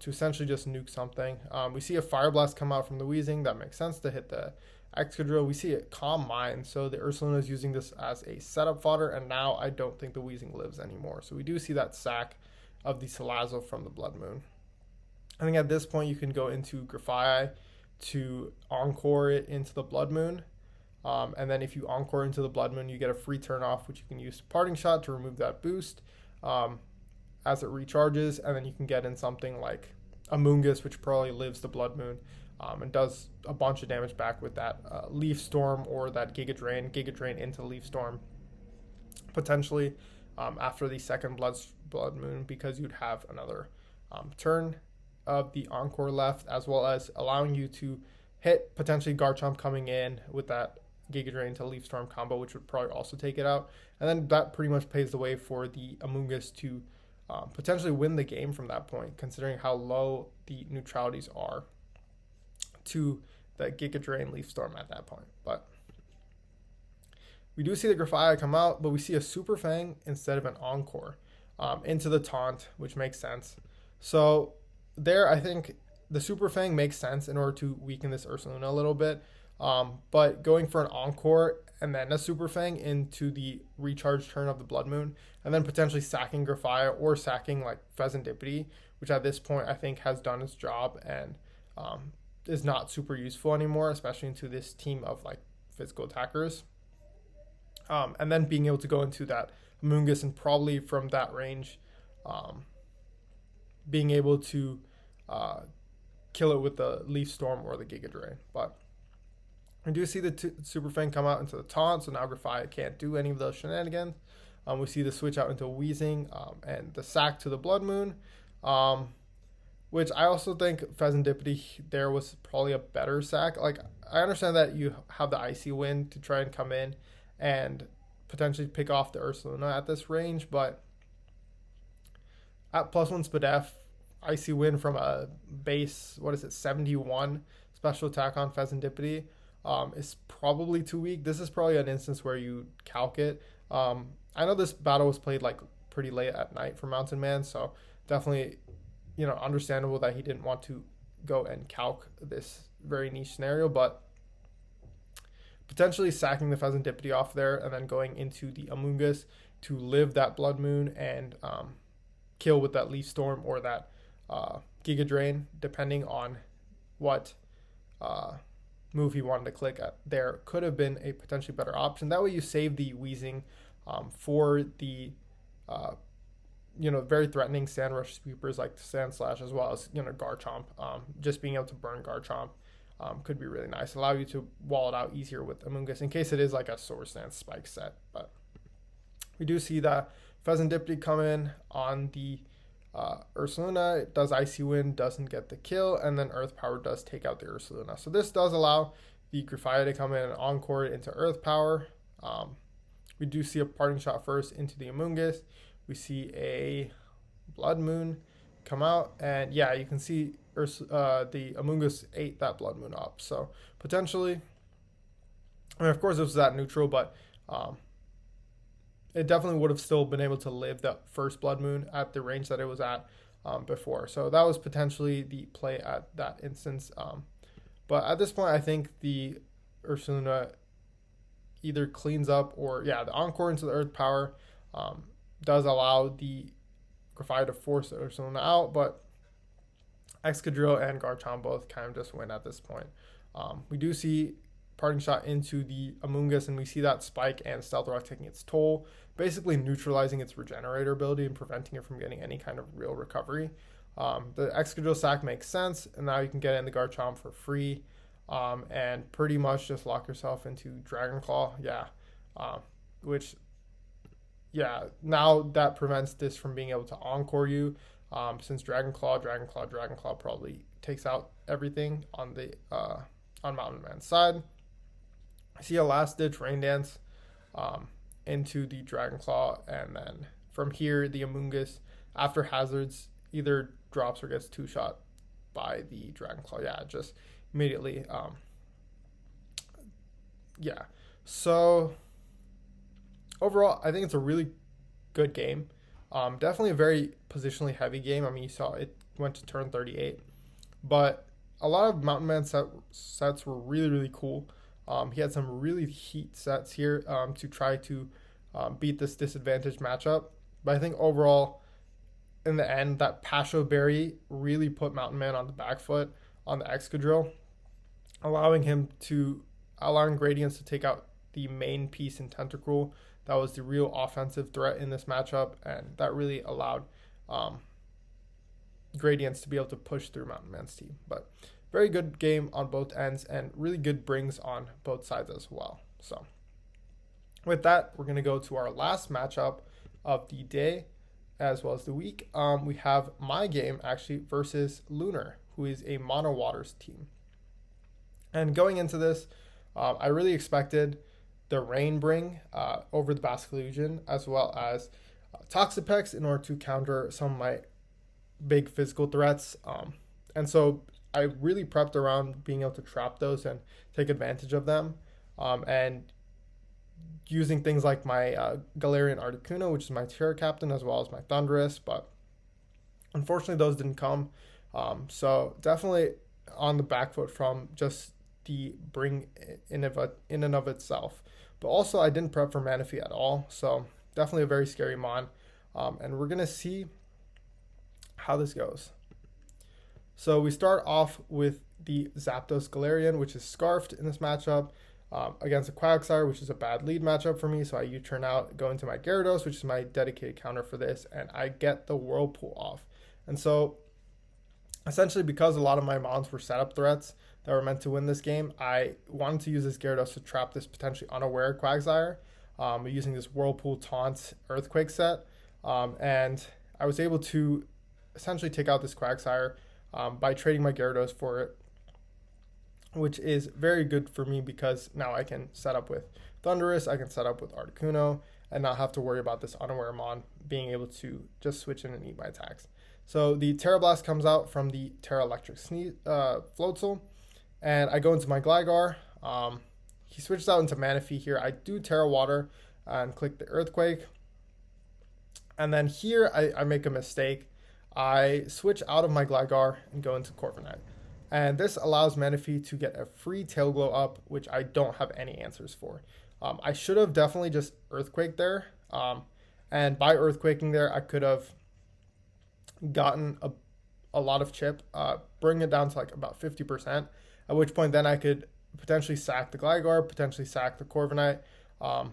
Speaker 2: essentially just nuke something. We see a Fire Blast come out from the Wheezing. That makes sense to hit the Excadrill. We see a Calm Mind, so the Ursaluna is using this as a setup fodder, and now I don't think the Wheezing lives anymore. So we do see that sack of the Salazzle from the Blood Moon. I think at this point you can go into Grafaiai to Encore it into the Blood Moon. And then if you Encore into the Blood Moon, you get a free turn off, which you can use Parting Shot to remove that boost as it recharges. And then you can get in something like Amoonguss, which probably lives the Blood Moon and does a bunch of damage back with that Leaf Storm or that Giga Drain into Leaf Storm, potentially after the second Blood Moon, because you'd have another turn of the Encore left, as well as allowing you to hit potentially Garchomp coming in with that Giga Drain to Leaf Storm combo, which would probably also take it out. And then that pretty much paves the way for the Amoonguss to potentially win the game from that point, considering how low the neutralities are to the Giga Drain Leaf Storm at that point. But We do see the Grafia come out, but we see a Super Fang instead of an Encore into the taunt, which makes sense. So there, I think the Super Fang makes sense in order to weaken this Ursaluna a little bit. But going for an Encore and then a Super Fang into the recharge turn of the Blood Moon, and then potentially sacking Grafia or sacking like Pheasantipity, which at this point I think has done its job and is not super useful anymore, especially into this team of like physical attackers. And then being able to go into that Amoonguss and probably from that range, being able to kill it with the Leaf Storm or the Giga Drain. But we do see the Super Fang come out into the taunt, so now Grafia can't do any of those shenanigans. We see the switch out into Wheezing and the sack to the Blood Moon, which I also think Pheasantipity there was probably a better sack. Like, I understand that you have the Icy Wind to try and come in and potentially pick off the Ursaluna at this range, but at +1 Spadef, Icy Wind from a base, 71 special attack on Pheasantipity is probably too weak. This is probably an instance where you calc it. I know this battle was played like pretty late at night for Mountain Man, so definitely, understandable that he didn't want to go and calc this very niche scenario, but potentially sacking the Pheasantipity off there and then going into the Amoonguss to live that Blood Moon and kill with that Leaf Storm or that Giga Drain, depending on what move he wanted to click at there, could have been a potentially better option. That way you save the Wheezing for the very threatening Sand Rush sweepers like the Sand Slash, as well as Garchomp. Just being able to burn Garchomp could be really nice. Allow you to wall it out easier with Amoonguss in case it is like a Swords Dance spike set. But we do see that Pheasantipity come in on the Ursaluna. It does Icy Wind, doesn't get the kill, and then Earth Power does take out the Ursaluna. So this does allow the Grafia to come in and encore it into Earth Power. We do see a parting shot first into the Amoonguss. We see a Blood Moon come out, and yeah, you can see the Amoonguss ate that Blood Moon up. So potentially, of course, it was that neutral, but it definitely would have still been able to live that first Blood Moon at the range that it was at before. So that was potentially the play at that instance. But at this point, I think the Ursaluna either cleans up or, the encore into the Earth Power does allow the Grafia to force the Ursaluna out, but Excadrill and Garchomp both kind of just win at this point. We do see parting shot into the Amoonguss, and we see that spike and Stealth Rock taking its toll, basically neutralizing its regenerator ability and preventing it from getting any kind of real recovery. The Excadrill sack makes sense, and now you can get in the Garchomp for free and pretty much just lock yourself into Dragon Claw. Now that prevents this from being able to encore you, since Dragon Claw probably takes out everything on the on Mountain Man's side. I see a last ditch Rain Dance into the Dragon Claw, and then from here the Amoonguss, after hazards, either drops or gets two-shot by the Dragon Claw. Just immediately. So overall, I think it's a really good game. Definitely a very positionally heavy game. I mean, you saw it went to turn 38, but a lot of Mountain Man sets were really, really cool. He had some really heat sets here to try to beat this disadvantaged matchup. But I think overall, in the end, that Pasho Berry really put Mountain Man on the back foot on the Excadrill, allowing Gradients to take out the main piece in Tentacruel. That was the real offensive threat in this matchup, and that really allowed Gradients to be able to push through Mountain Man's team. But very good game on both ends, and really good brings on both sides as well. So with that, we're going to go to our last matchup of the day as well as the week. We have my game actually versus Lunar, who is a Mono Waters team. And going into this, I really expected the Rain Bring over the Bascullusion, as well as Toxapex in order to counter some of my big physical threats. And so I really prepped around being able to trap those and take advantage of them. And using things like my Galarian Articuno, which is my Terra Captain, as well as my Thundurus, but unfortunately those didn't come. So definitely on the back foot from just the bring in and of itself. But also I didn't prep for Manaphy at all, so definitely a very scary mon. And we're going to see how this goes. So we start off with the Zapdos Galarian, which is Scarfed in this matchup, against a Quagsire, which is a bad lead matchup for me. So I U-turn out, go into my Gyarados, which is my dedicated counter for this, and I get the Whirlpool off. And so essentially, because a lot of my mons were setup threats that were meant to win this game, I wanted to use this Gyarados to trap this potentially unaware Quagsire, using this Whirlpool Taunt Earthquake set. And I was able to essentially take out this Quagsire by trading my Gyarados for it, which is very good for me because now I can set up with Thundurus, I can set up with Articuno, and not have to worry about this unaware mon being able to just switch in and eat my attacks. So the Terra Blast comes out from the Terra Electric Floatzel, and I go into my Gligar. He switches out into Manaphy here. I do Terra Water and click the Earthquake. And then here I make a mistake. I switch out of my Gligar and go into Corviknight. And this allows Manaphy to get a free Tail Glow up, which I don't have any answers for. I should have definitely just Earthquaked there. And by Earthquaking there, I could have gotten a lot of chip, bring it down to like about 50%, at which point then I could potentially sack the Gligar, potentially sack the Corviknight, and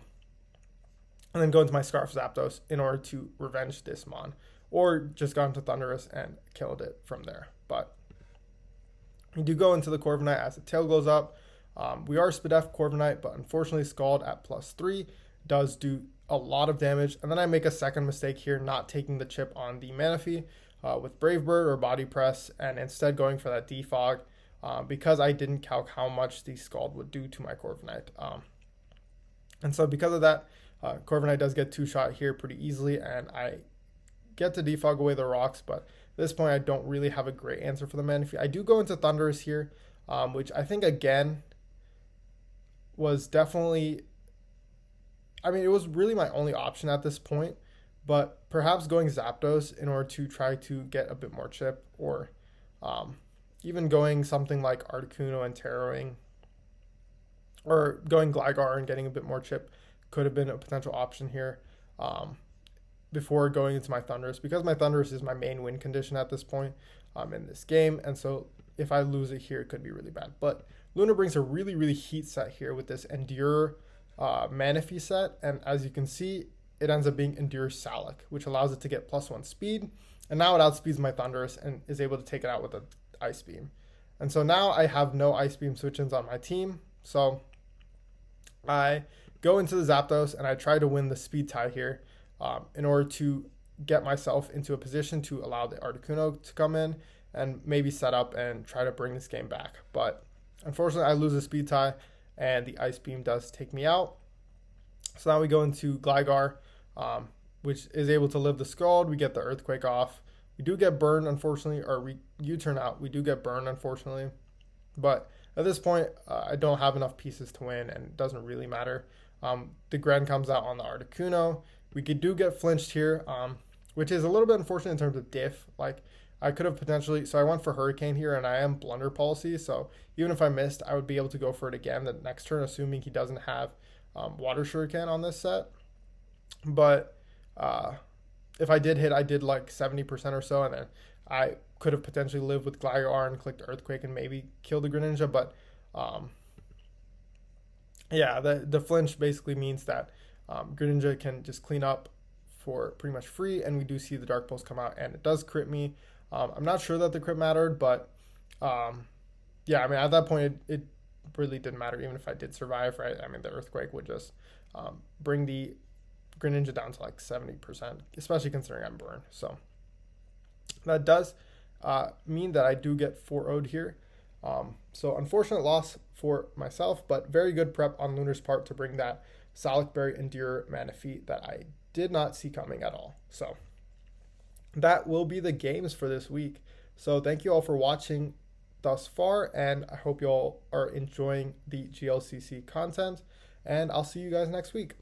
Speaker 2: then go into my Scarf Zapdos in order to revenge this mon, or just got into Thundurus and killed it from there. But we do go into the Corviknight as the tail goes up. We are Spadef Corviknight, but unfortunately Scald at +3 does do a lot of damage. And then I make a second mistake here, not taking the chip on the Manaphy with Brave Bird or Body Press, and instead going for that Defog because I didn't calc how much the Scald would do to my Corviknight. And so because of that, Corviknight does get two-shot here pretty easily, and I get to Defog away the rocks, but at this point I don't really have a great answer for the Manaphy. I do go into Thundurus here, which I think again was definitely, I mean, it was really my only option at this point, but perhaps going Zapdos in order to try to get a bit more chip, or even going something like Articuno and Terroring, or going Gligar and getting a bit more chip could have been a potential option here before going into my Thundurus, because my Thundurus is my main win condition at this point in this game, and so if I lose it here, it could be really bad. But Luna brings a really, really heat set here with this Endure Manaphy set, and as you can see, it ends up being Endure Salic, which allows it to get +1 speed, and now it outspeeds my Thundurus and is able to take it out with an Ice Beam. And so now I have no Ice Beam switch-ins on my team, so I go into the Zapdos and I try to win the speed tie here in order to get myself into a position to allow the Articuno to come in and maybe set up and try to bring this game back. But unfortunately, I lose the speed tie and the Ice Beam does take me out. So now we go into Gligar, which is able to live the Scald. We get the Earthquake off. We do get burned, unfortunately, or we U-turn out. We do get burned, unfortunately. But at this point, I don't have enough pieces to win, and it doesn't really matter. The Gren comes out on the Articuno. We do get flinched here, which is a little bit unfortunate in terms of diff. Like, I could have potentially, so I went for Hurricane here, and I am Blunder Policy, so even if I missed, I would be able to go for it again the next turn, assuming he doesn't have Water Shuriken on this set. But if I did hit, I did like 70% or so, and then I could have potentially lived with Gligar and clicked Earthquake and maybe killed the Greninja, but yeah, the flinch basically means that Greninja can just clean up for pretty much free, and we do see the Dark Pulse come out, and it does crit me. I'm not sure that the crit mattered, but yeah, I mean, at that point, it really didn't matter, even if I did survive, right? I mean, the Earthquake would just bring the Greninja down to like 70%, especially considering I'm burned. So that does mean that I do get 4-0'd here. So unfortunate loss for myself, but very good prep on Lunar's part to bring that Salic Berry Endure Manaphy that I did not see coming at all. So that will be the games for this week. So thank you all for watching thus far, and I hope you all are enjoying the GLCC content. and I'll see you guys next week.